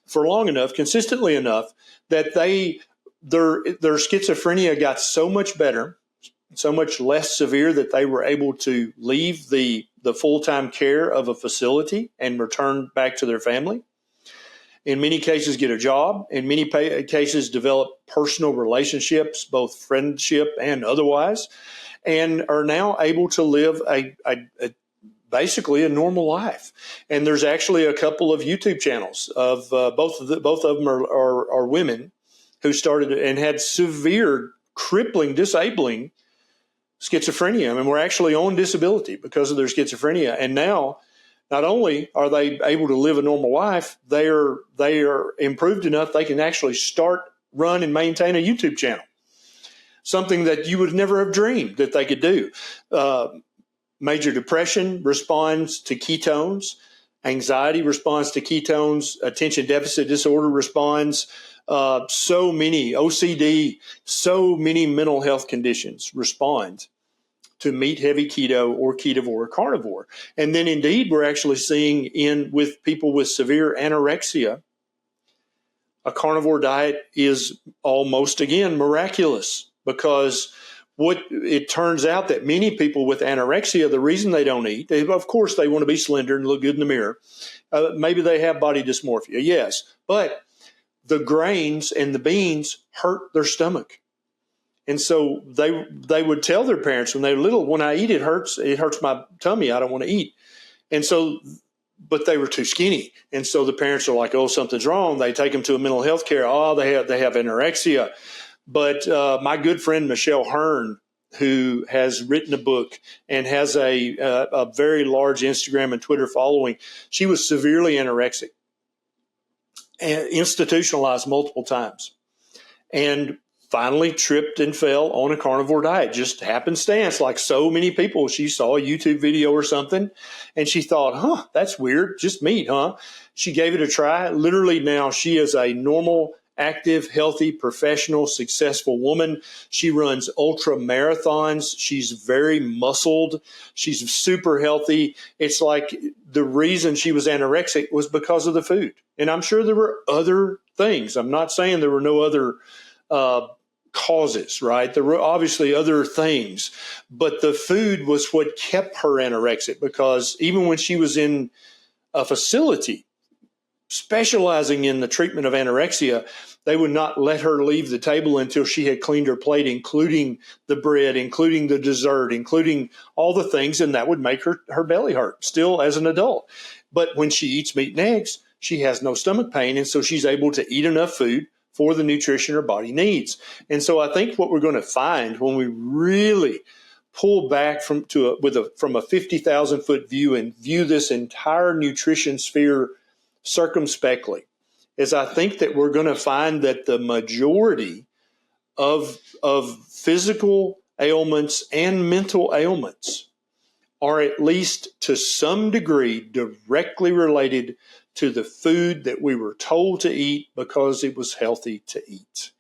[SPEAKER 1] for long enough, consistently enough, that their schizophrenia got so much better, so much less severe, that they were able to leave the full-time care of a facility and return back to their family. In many cases, get a job. In many cases, develop personal relationships, both friendship and otherwise, and are now able to live basically a normal life. And there's actually a couple of YouTube channels of both of them are women who started and had severe, crippling, disabling schizophrenia. I mean, we're actually on disability because of their schizophrenia. And now, not only are they able to live a normal life, they are improved enough they can actually start, run, and maintain a YouTube channel. Something that you would never have dreamed that they could do. Major depression responds to ketones. Anxiety responds to ketones. Attention deficit disorder responds. So many OCD, so many mental health conditions respond to meat-heavy keto or ketovore or carnivore. And then indeed, we're actually seeing with people with severe anorexia, a carnivore diet is almost, again, miraculous, because what it turns out that many people with anorexia, the reason they don't eat, of course, they want to be slender and look good in the mirror. Maybe they have body dysmorphia, yes, but the grains and the beans hurt their stomach. And so they would tell their parents when they were little, when I eat, it hurts my tummy. I don't want to eat. And so, but they were too skinny. And so the parents are like, oh, something's wrong. They take them to a mental health care. Oh, they have anorexia. But my good friend, Michelle Hearn, who has written a book and has a very large Instagram and Twitter following, she was severely anorexic and institutionalized multiple times, and finally tripped and fell on a carnivore diet, just happenstance, like so many people. She saw a YouTube video or something, and she thought, that's weird, just meat, huh? She gave it a try. Literally now she is a normal, active, healthy, professional, successful woman. She runs ultra marathons. She's very muscled. She's super healthy. It's like the reason she was anorexic was because of the food. And I'm sure there were other things. I'm not saying there were no other causes, right? There were obviously other things, but the food was what kept her anorexic, because even when she was in a facility specializing in the treatment of anorexia, they would not let her leave the table until she had cleaned her plate, including the bread, including the dessert, including all the things, and that would make her belly hurt still as an adult. But when she eats meat and eggs, she has no stomach pain, and so she's able to eat enough food for the nutrition her body needs. And so I think what we're going to find when we really pull back from a 50,000 foot view and view this entire nutrition sphere circumspectly is I think that we're going to find that the majority of physical ailments and mental ailments are at least to some degree directly related to the food that we were told to eat because it was healthy to eat.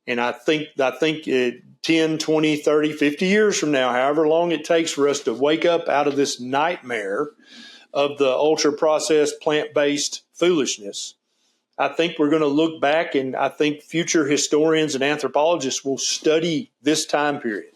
[SPEAKER 1] And I think 10, 20, 30, 50 years from now, however long it takes for us to wake up out of this nightmare of the ultra-processed plant-based foolishness, I think we're going to look back, and I think future historians and anthropologists will study this time period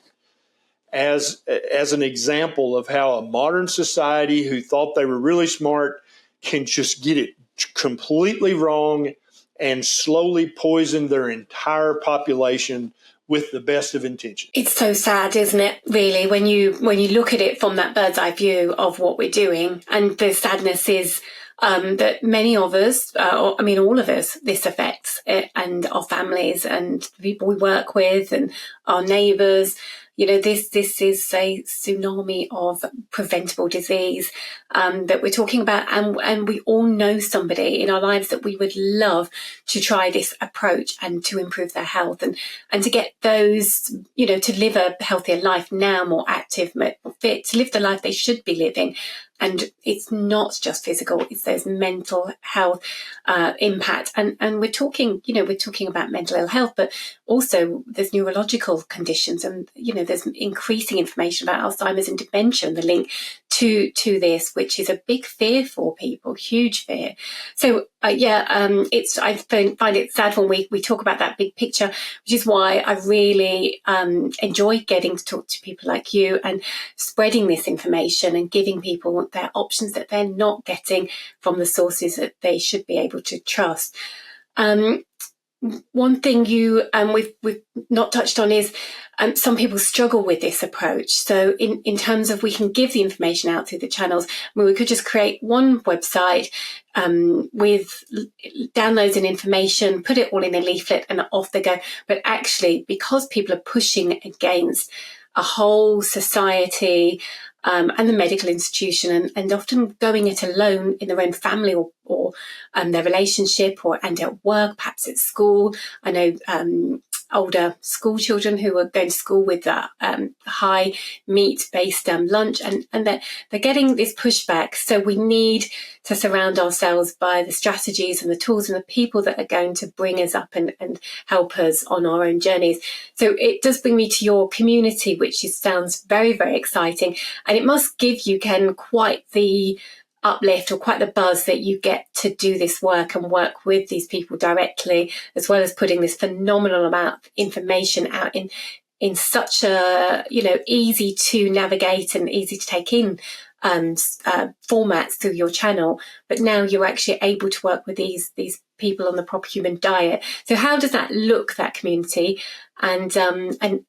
[SPEAKER 1] as an example of how a modern society who thought they were really smart can just get it completely wrong and slowly poison their entire population with the best of intentions.
[SPEAKER 3] It's so sad, isn't it, really, when you look at it from that bird's eye view of what we're doing. And the sadness is that many of us, all of us, this affects it, and our families and the people we work with and our neighbours. You know, this is a tsunami of preventable disease that we're talking about, and we all know somebody in our lives that we would love to try this approach and to improve their health and to get those, you know, to live a healthier life now, more active, more fit, to live the life they should be living. And it's not just physical, it's those mental health impact. And we're talking about mental ill health, but also there's neurological conditions, and, you know, there's increasing information about Alzheimer's and dementia and the link to this, which is a big fear for people, huge fear. So I find it sad when we talk about that big picture, which is why I really enjoy getting to talk to people like you and spreading this information and giving people their options that they're not getting from the sources that they should be able to trust. One thing we've not touched on is some people struggle with this approach. So in terms of, we can give the information out through the channels. I mean, we could just create one website with downloads and information, put it all in a leaflet and off they go. But actually, because people are pushing against a whole society and the medical institution, and often going it alone in their own family or their relationship and at work, perhaps at school. I know older school children who are going to school with high meat-based lunch, and they're getting this pushback. So we need to surround ourselves by the strategies and the tools and the people that are going to bring us up and help us on our own journeys. So it does bring me to your community, which sounds very, very exciting. And it must give you, Ken, quite the uplift or quite the buzz that you get to do this work and work with these people directly, as well as putting this phenomenal amount of information out in such a, you know, easy to navigate and easy to take in formats through your channel. But now you're actually able to work with these people on the proper human diet. So how does that look, that community, and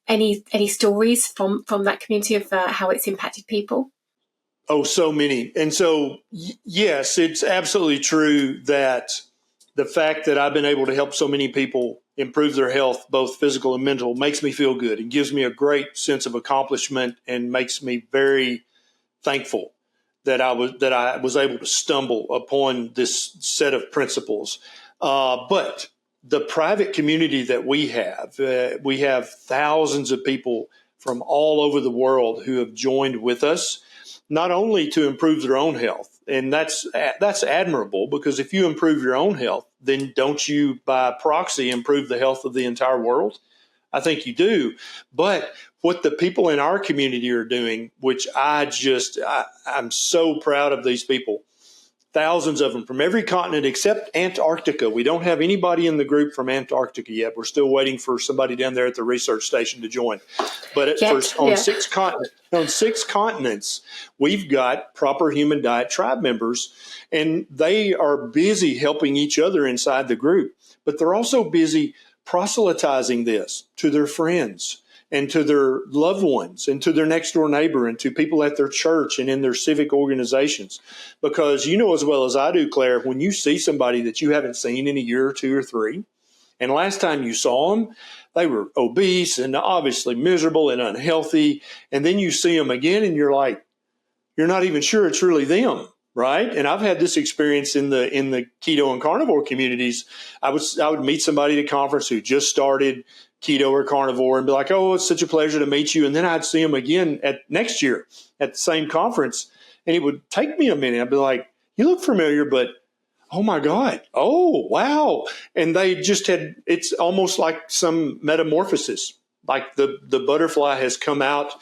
[SPEAKER 3] any stories from that community of how it's impacted people?
[SPEAKER 1] Oh, so many. And so, yes, it's absolutely true that the fact that I've been able to help so many people improve their health, both physical and mental, makes me feel good and gives me a great sense of accomplishment and makes me very thankful that I was able to stumble upon this set of principles. But the private community that we have thousands of people from all over the world who have joined with us, not only to improve their own health, And that's admirable, because if you improve your own health, then don't you by proxy improve the health of the entire world? I think you do. But what the people in our community are doing, which I'm so proud of these people, thousands of them from every continent except Antarctica. We don't have anybody in the group from Antarctica yet. We're still waiting for somebody down there at the research station to join. But on 6 continents, we've got proper human diet tribe members, and they are busy helping each other inside the group. But they're also busy proselytizing this to their friends and to their loved ones and to their next door neighbor and to people at their church and in their civic organizations. Because you know as well as I do, Claire, when you see somebody that you haven't seen in a year or 2 or 3, and last time you saw them, they were obese and obviously miserable and unhealthy, and then you see them again and you're like, you're not even sure it's really them. Right. And I've had this experience in the keto and carnivore communities. I would meet somebody at a conference who just started keto or carnivore and be like, oh, it's such a pleasure to meet you. And then I'd see them again next year at the same conference. And it would take me a minute. I'd be like, you look familiar, but oh my God. Oh, wow. And they just it's almost like some metamorphosis, like the butterfly has come out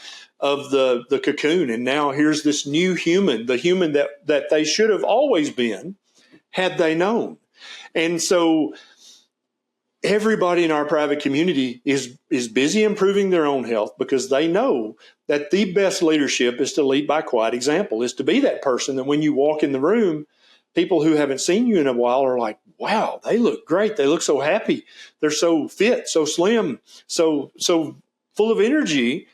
[SPEAKER 1] of the cocoon, and now here's this new human, the human that they should have always been had they known. And so everybody in our private community is busy improving their own health, because they know that the best leadership is to lead by quiet example, is to be that person that when you walk in the room, people who haven't seen you in a while are like, wow, they look great. They look so happy. They're so fit, so slim, so full of energy.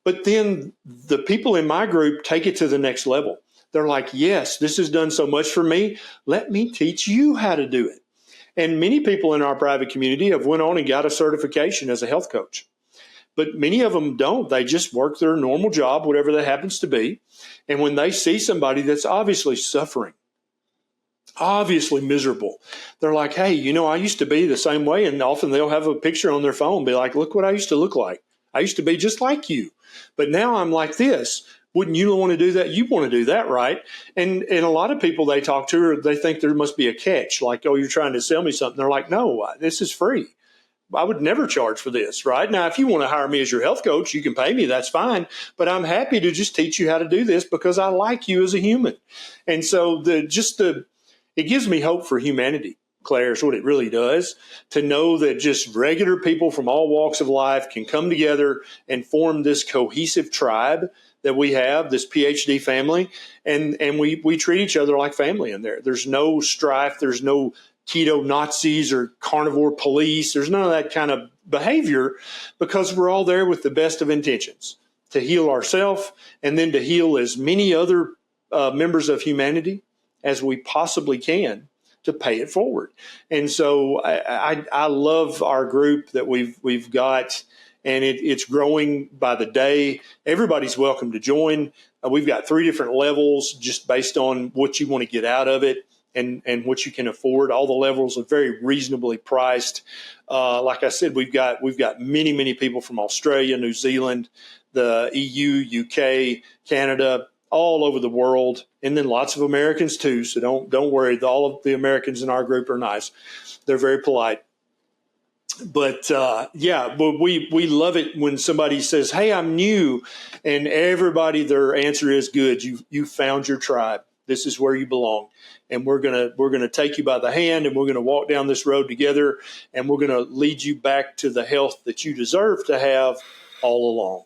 [SPEAKER 1] But then the people in my group take it to the next level. They're like, yes, this has done so much for me. Let me teach you how to do it. And many people in our private community have went on and got a certification as a health coach. But many of them don't. They just work their normal job, whatever that happens to be. And when they see somebody that's obviously suffering, obviously miserable, they're like, hey, I used to be the same way. And often they'll have a picture on their phone, be like, look what I used to look like. I used to be just like you, but now I'm like this. Wouldn't you want to do that? You want to do that, right? And a lot of people they talk to, they think there must be a catch, like, oh, you're trying to sell me something. They're like, no, this is free. I would never charge for this, right? Now, if you want to hire me as your health coach, you can pay me. That's fine. But I'm happy to just teach you how to do this because I like you as a human. And so it gives me hope for humanity. Claire, is what it really does, to know that just regular people from all walks of life can come together and form this cohesive tribe that we have, this PhD family, and we treat each other like family in there. There's no strife. There's no keto Nazis or carnivore police. There's none of that kind of behavior, because we're all there with the best of intentions to heal ourselves and then to heal as many other members of humanity as we possibly can, to pay it forward. And so I love our group that we've got, and it's growing by the day. Everybody's welcome to join. We've got 3 different levels just based on what you want to get out of it and what you can afford. All the levels are very reasonably priced. Like I said, we've got many, many people from Australia, New Zealand, the EU, UK, Canada, all over the world, and then lots of Americans too. So don't worry. All of the Americans in our group are nice. They're very polite. But but we love it when somebody says, "Hey, I'm new," and everybody, their answer is, "Good. You found your tribe. This is where you belong, and we're gonna take you by the hand, and we're gonna walk down this road together, and we're gonna lead you back to the health that you deserve to have all along."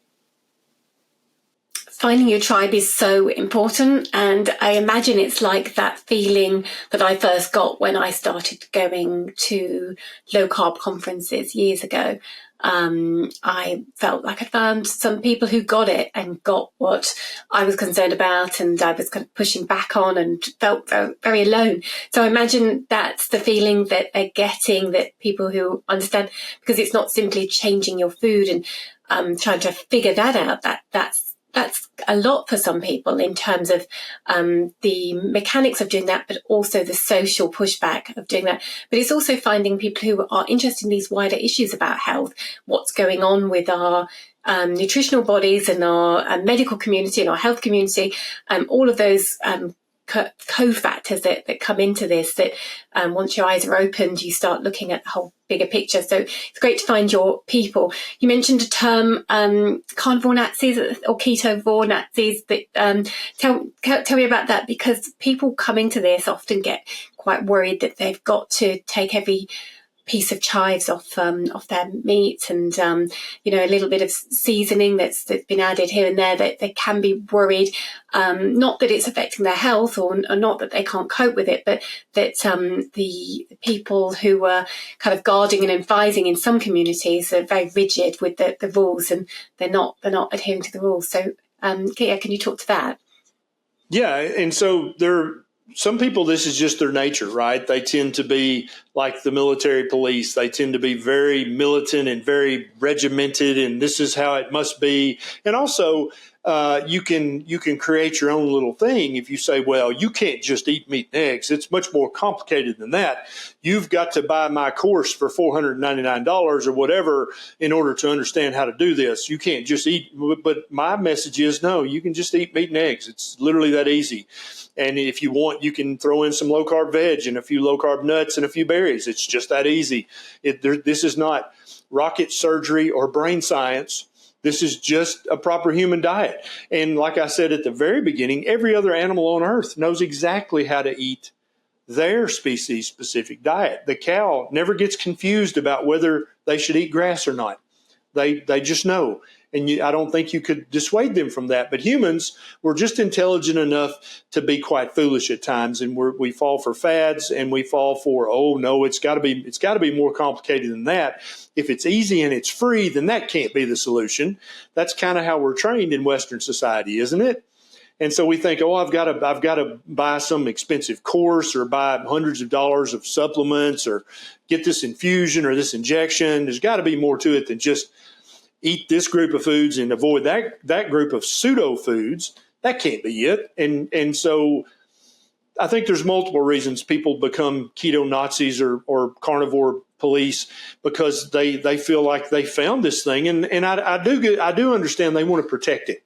[SPEAKER 3] Finding your tribe is so important, and I imagine it's like that feeling that I first got when I started going to low carb conferences years ago. I felt like I found some people who got it and got what I was concerned about, and I was kind of pushing back on, and felt very, very alone. So I imagine that's the feeling that they're getting, that people who understand, because it's not simply changing your food and trying to figure that out. That's a lot for some people in terms of the mechanics of doing that, but also the social pushback of doing that. But it's also finding people who are interested in these wider issues about health, what's going on with our nutritional bodies and our medical community and our health community, all of those cofactors that come into this, that once your eyes are opened, you start looking at the whole bigger picture. So it's great to find your people. You mentioned a term, carnivore Nazis or ketovore Nazis. But tell me about that, because people coming to this often get quite worried that they've got to take every piece of chives off their meat, and a little bit of seasoning that's been added here and there, that they can be worried, not that it's affecting their health, or not that they can't cope with it, but that the people who are kind of guarding and advising in some communities are very rigid with the rules, and they're not adhering to the rules. So Kia, can you talk to that?
[SPEAKER 1] Yeah, and so some people, this is just their nature, right? They tend to be like the military police. They tend to be very militant and very regimented, and this is how it must be. And also, you can create your own little thing if you say, well, you can't just eat meat and eggs. It's much more complicated than that. You've got to buy my course for $499 or whatever in order to understand how to do this. You can't just eat. But my message is, no, you can just eat meat and eggs. It's literally that easy. And if you want, you can throw in some low carb veg and a few low carb nuts and a few berries. It's just that easy. This is not rocket surgery or brain science. This is just a proper human diet. And like I said at the very beginning, every other animal on earth knows exactly how to eat their species specific diet. The cow never gets confused about whether they should eat grass or not. They just know. And I don't think you could dissuade them from that. But humans, we're just intelligent enough to be quite foolish at times, and we fall for fads, and we fall for, oh no, it's got to be more complicated than that. If it's easy and it's free, then that can't be the solution. That's kind of how we're trained in Western society, isn't it? And so we think, oh, I've got to buy some expensive course, or buy hundreds of dollars of supplements, or get this infusion or this injection. There's got to be more to it than just eat this group of foods and avoid that group of pseudo foods. That can't be it. And so I think there's multiple reasons people become keto Nazis or carnivore police, because they feel like they found this thing. And I do understand they want to protect it.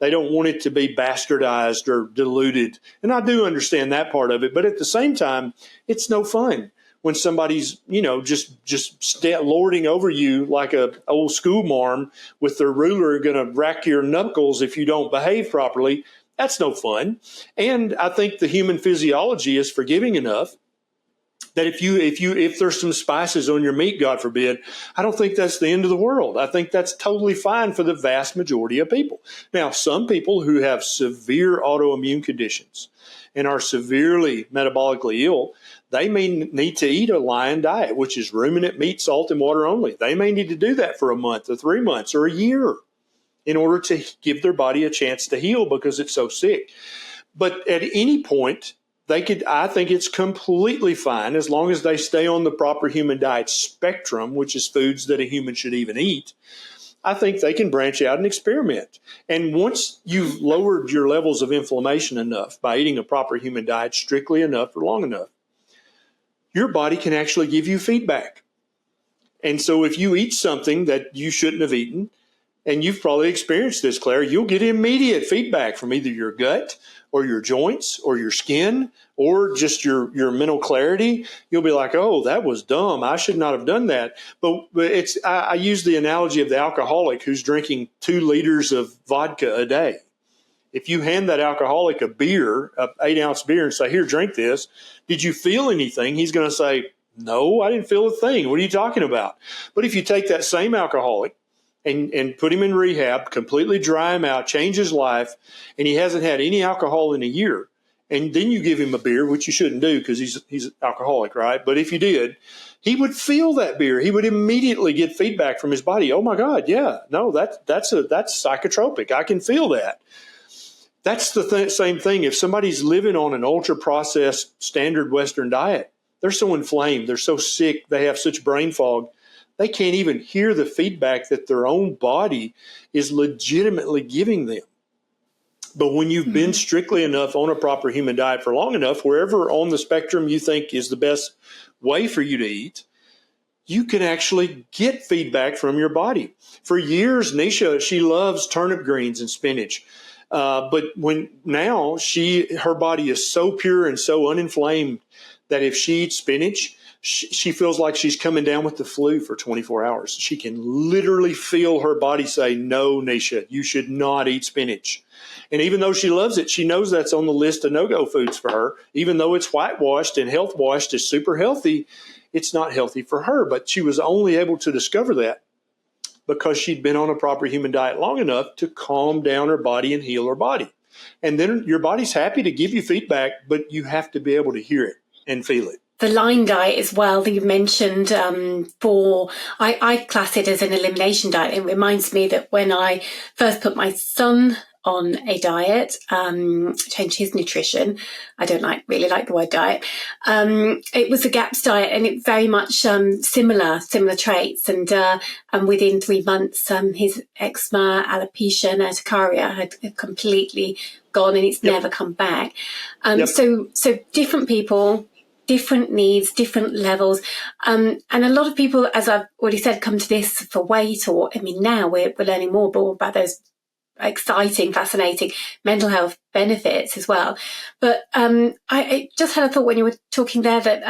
[SPEAKER 1] They don't want it to be bastardized or diluted. And I do understand that part of it. But at the same time, it's no fun when somebody's, just lording over you like a old school marm with their ruler, going to rack your knuckles if you don't behave properly. That's no fun. And I think the human physiology is forgiving enough that if there's some spices on your meat, God forbid, I don't think that's the end of the world. I think that's totally fine for the vast majority of people. Now, some people who have severe autoimmune conditions and are severely metabolically ill, they may need to eat a lion diet, which is ruminant meat, salt, and water only. They may need to do that for a month or 3 months or a year in order to give their body a chance to heal because it's so sick. But at any point, I think it's completely fine as long as they stay on the proper human diet spectrum, which is foods that a human should even eat. I think they can branch out and experiment. And once you've lowered your levels of inflammation enough by eating a proper human diet strictly enough for long enough, your body can actually give you feedback. And so if you eat something that you shouldn't have eaten, and you've probably experienced this, Claire, you'll get immediate feedback from either your gut or your joints or your skin or just your mental clarity. You'll be like, oh, that was dumb. I should not have done that. But I use the analogy of the alcoholic who's drinking 2 liters of vodka a day. If you hand that alcoholic a beer, an 8-ounce beer, and say, here, drink this, did you feel anything? He's going to say, no, I didn't feel a thing. What are you talking about? But if you take that same alcoholic and put him in rehab, completely dry him out, change his life, and he hasn't had any alcohol in a year, and then you give him a beer, which you shouldn't do because he's alcoholic, right? But if you did, he would feel that beer. He would immediately get feedback from his body. Oh my God, yeah, no, that's psychotropic. I can feel that. That's the same thing. If somebody's living on an ultra-processed standard Western diet, they're so inflamed, they're so sick, they have such brain fog, they can't even hear the feedback that their own body is legitimately giving them. But when you've been strictly enough on a proper human diet for long enough, wherever on the spectrum you think is the best way for you to eat, you can actually get feedback from your body. For years, Neisha, she loves turnip greens and spinach. But her body is so pure and so uninflamed that if she eats spinach, she feels like she's coming down with the flu for 24 hours. She can literally feel her body say, no, Neisha, you should not eat spinach. And even though she loves it, she knows that's on the list of no-go foods for her. Even though it's whitewashed and health washed is super healthy, it's not healthy for her. But she was only able to discover that because she'd been on a proper human diet long enough to calm down her body and heal her body. And then your body's happy to give you feedback, but you have to be able to hear it and feel it.
[SPEAKER 3] The line diet as well that you mentioned, I class it as an elimination diet. It reminds me that when I first put my son on a diet, changed his nutrition. I don't really like the word diet. It was a GAPS diet, and it very much similar traits. And within 3 months, his eczema, alopecia, and urticaria had completely gone, and it's never come back. So different people, different needs, different levels. And a lot of people, as I've already said, come to this for weight, now we're learning more about those exciting, fascinating mental health benefits as well. But I just had a thought when you were talking there that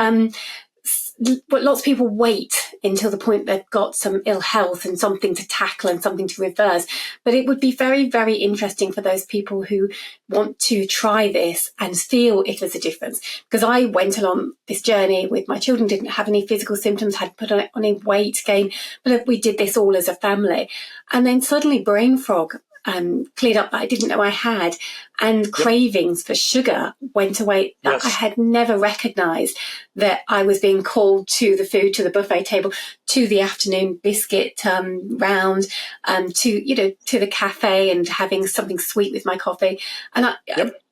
[SPEAKER 3] lots of people wait until the point they've got some ill health and something to tackle and something to reverse. But it would be very, very interesting for those people who want to try this and feel if there's a difference. Because I went along this journey with my children, didn't have any physical symptoms, hadn't put on any weight gain, but we did this all as a family. And then suddenly brain fog cleared up that I didn't know I had, and cravings for sugar went away that I had never recognised, that I was being called to the food, to the buffet table, to the afternoon biscuit round, to the cafe and having something sweet with my coffee. And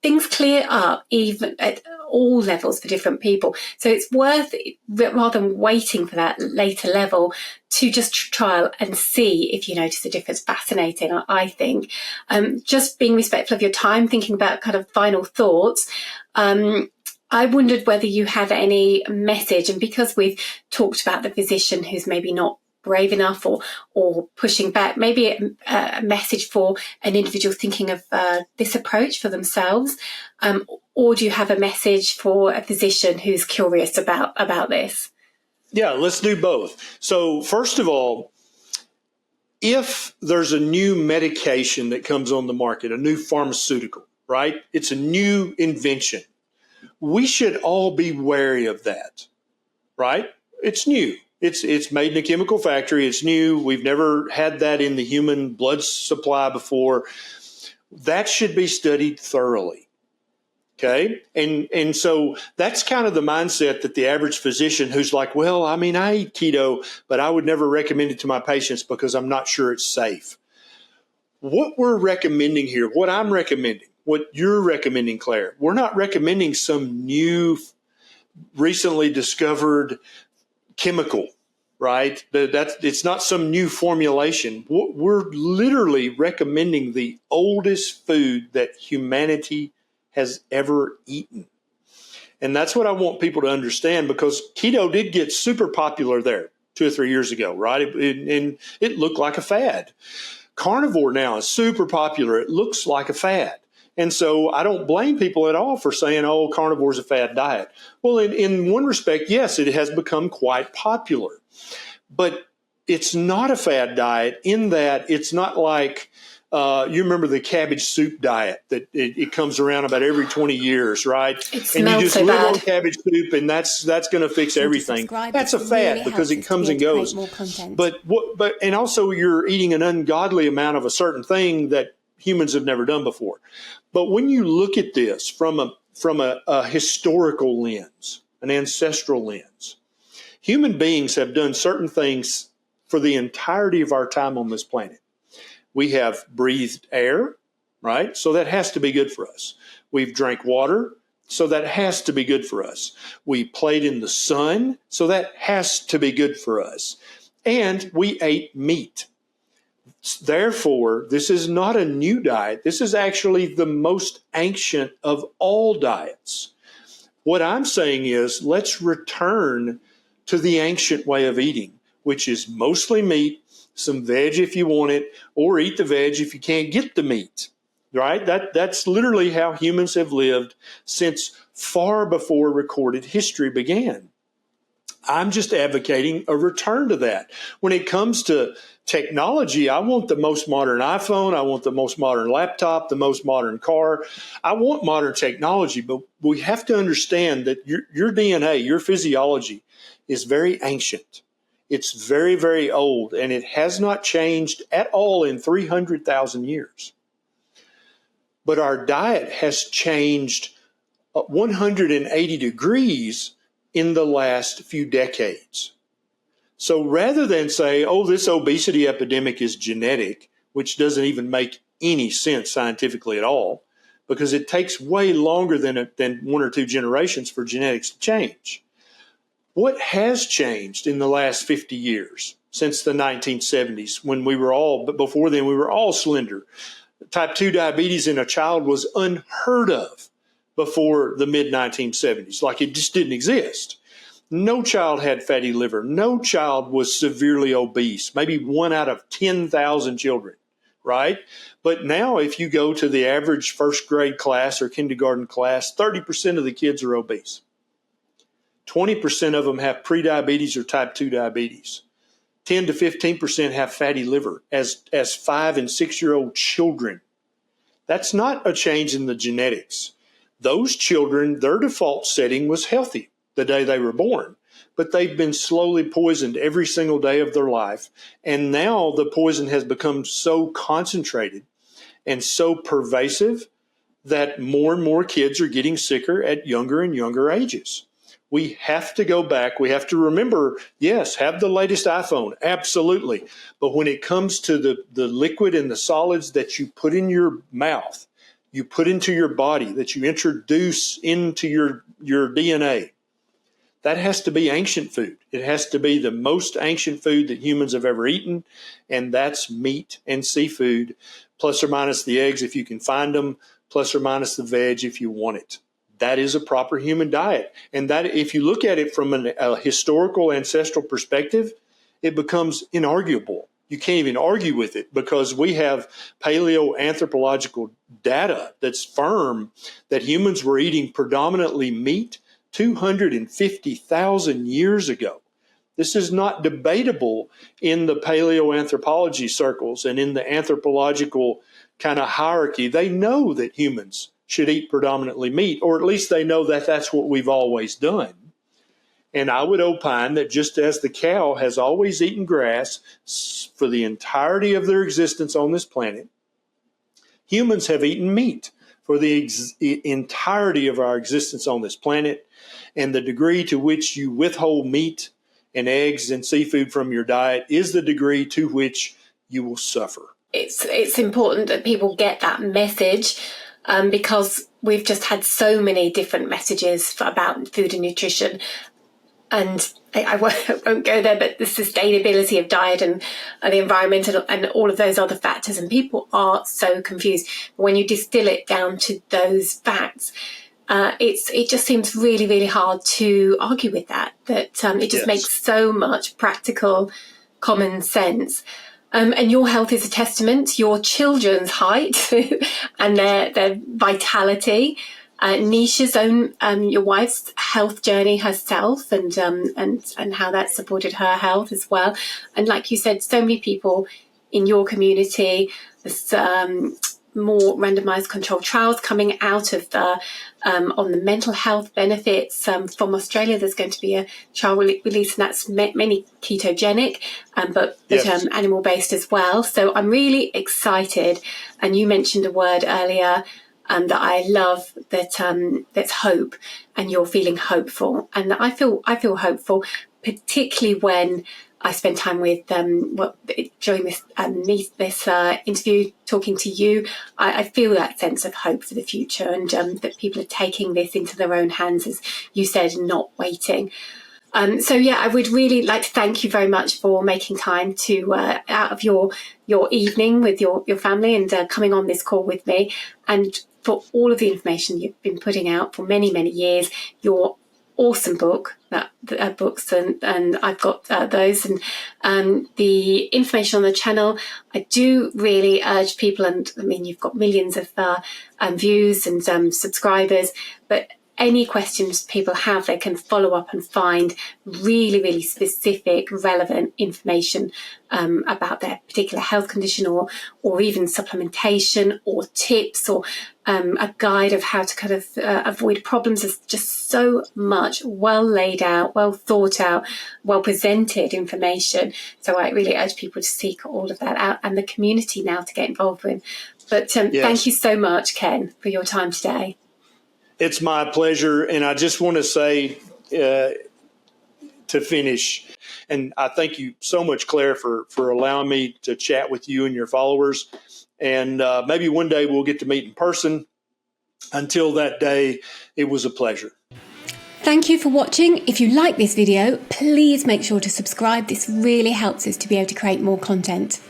[SPEAKER 3] things clear up even at all levels for different people. So it's worth, rather than waiting for that later level, to just trial and see if you notice a difference. Fascinating, I think. Just being respectful of your time, thinking about kind of final thoughts. I wondered whether you have any message, and because we've talked about the physician who's maybe not brave enough or pushing back, maybe a message for an individual thinking of this approach for themselves, or do you have a message for a physician who's curious about this?
[SPEAKER 1] Yeah, let's do both. So first of all, if there's a new medication that comes on the market, a new pharmaceutical, right? It's a new invention. We should all be wary of that, right? It's new. It's made in a chemical factory. It's new. We've never had that in the human blood supply before. That should be studied thoroughly. Okay. And so that's kind of the mindset that the average physician who's like, well, I eat keto, but I would never recommend it to my patients because I'm not sure it's safe. What we're recommending here, what I'm recommending, what you're recommending, Claire, we're not recommending some new, recently discovered chemical, right? It's not some new formulation. We're literally recommending the oldest food that humanity has ever eaten. And that's what I want people to understand, because keto did get super popular there 2 or 3 years ago, right? And it looked like a fad. Carnivore now is super popular. It looks like a fad. And so I don't blame people at all for saying, oh, carnivore is a fad diet. Well, in one respect, yes, it has become quite popular. But it's not a fad diet in that it's not like, you remember the cabbage soup diet that it comes around about every 20 years, right? And you just live on cabbage soup and that's going to fix everything. That's a fad because it comes and goes. But and also you're eating an ungodly amount of a certain thing that humans have never done before. But when you look at this from a historical lens, an ancestral lens, human beings have done certain things for the entirety of our time on this planet. We have breathed air, right? So that has to be good for us. We've drank water, so that has to be good for us. We played in the sun, so that has to be good for us. And we ate meat. Therefore, this is not a new diet. This is actually the most ancient of all diets. What I'm saying is, let's return to the ancient way of eating, which is mostly meat, some veg if you want it, or eat the veg if you can't get the meat. right? That's literally how humans have lived since far before recorded history began. I'm just advocating a return to that. When it comes to technology, I want the most modern iPhone. I want the most modern laptop, the most modern car. I want modern technology, but we have to understand that your DNA, your physiology is very ancient. It's very, very old, and it has not changed at all in 300,000 years. But our diet has changed 180 degrees in the last few decades. So rather than say, oh, this obesity epidemic is genetic, which doesn't even make any sense scientifically at all, because it takes way longer than 1 or 2 generations for genetics to change. What has changed in the last 50 years since the 1970s, when but before then we were all slender? Type 2 diabetes in a child was unheard of before the mid-1970s, like it just didn't exist. No child had fatty liver. No child was severely obese, maybe 1 out of 10,000 children, right? But now if you go to the average first grade class or kindergarten class, 30% of the kids are obese. 20% of them have prediabetes or type 2 diabetes. 10 to 15% have fatty liver as 5 and 6-year-old children. That's not a change in the genetics. Those children, their default setting was healthy the day they were born, but they've been slowly poisoned every single day of their life. And now the poison has become so concentrated and so pervasive that more and more kids are getting sicker at younger and younger ages. We have to go back. We have to remember, yes, have the latest iPhone, absolutely. But when it comes to the liquid and the solids that you put in your mouth, you put into your body, that you introduce into your DNA, that has to be ancient food. It has to be the most ancient food that humans have ever eaten, and that's meat and seafood, plus or minus the eggs if you can find them, plus or minus the veg if you want it. That is a proper human diet. And that, if you look at it from a historical ancestral perspective, it becomes inarguable. You can't even argue with it because we have paleoanthropological data that's firm that humans were eating predominantly meat 250,000 years ago. This is not debatable in the paleoanthropology circles and in the anthropological kind of hierarchy. They know that humans should eat predominantly meat, or at least they know that that's what we've always done. And I would opine that just as the cow has always eaten grass for the entirety of their existence on this planet, humans have eaten meat for the entirety of our existence on this planet. And the degree to which you withhold meat and eggs and seafood from your diet is the degree to which you will suffer.
[SPEAKER 3] It's important that people get that message. Because we've just had so many different messages about food and nutrition. And I won't go there, but the sustainability of diet and the environmental and all of those other factors. And people are so confused. When you distill it down to those facts, it just seems really, really hard to argue with that. It just makes so much practical common sense. And your health is a testament to your children's height and their vitality. Neisha's own, your wife's health journey herself, and how that supported her health as well. And like you said, so many people in your community. There's more randomized controlled trials coming out of on the mental health benefits from Australia. There's going to be a trial release, and that's mainly ketogenic, but animal based as well. So I'm really excited. And you mentioned a word earlier that I love, that's hope, and you're feeling hopeful, and I feel hopeful, particularly when I spend time with during this interview, talking to you. I feel that sense of hope for the future, and that people are taking this into their own hands, as you said, and not waiting. So yeah, I would really like to thank you very much for making time to out of your evening with your family and coming on this call with me, and for all of the information you've been putting out for many, many years. Your awesome book, books, and I've got those, and the information on the channel. I do really urge people, and I mean, you've got millions of views and subscribers, but any questions people have, they can follow up and find really, really specific, relevant information about their particular health condition, or even supplementation, or tips, or a guide of how to kind of avoid problems. There's just so much well laid out, well thought out, well presented information. So I really urge people to seek all of that out, and the community now to get involved with. But Thank you so much, Ken, for your time today.
[SPEAKER 1] It's my pleasure. And I just want to say to finish, and I thank you so much, Claire, for allowing me to chat with you and your followers. And maybe one day we'll get to meet in person. Until that day, it was a pleasure.
[SPEAKER 4] Thank you for watching. If you like this video, please make sure to subscribe. This really helps us to be able to create more content.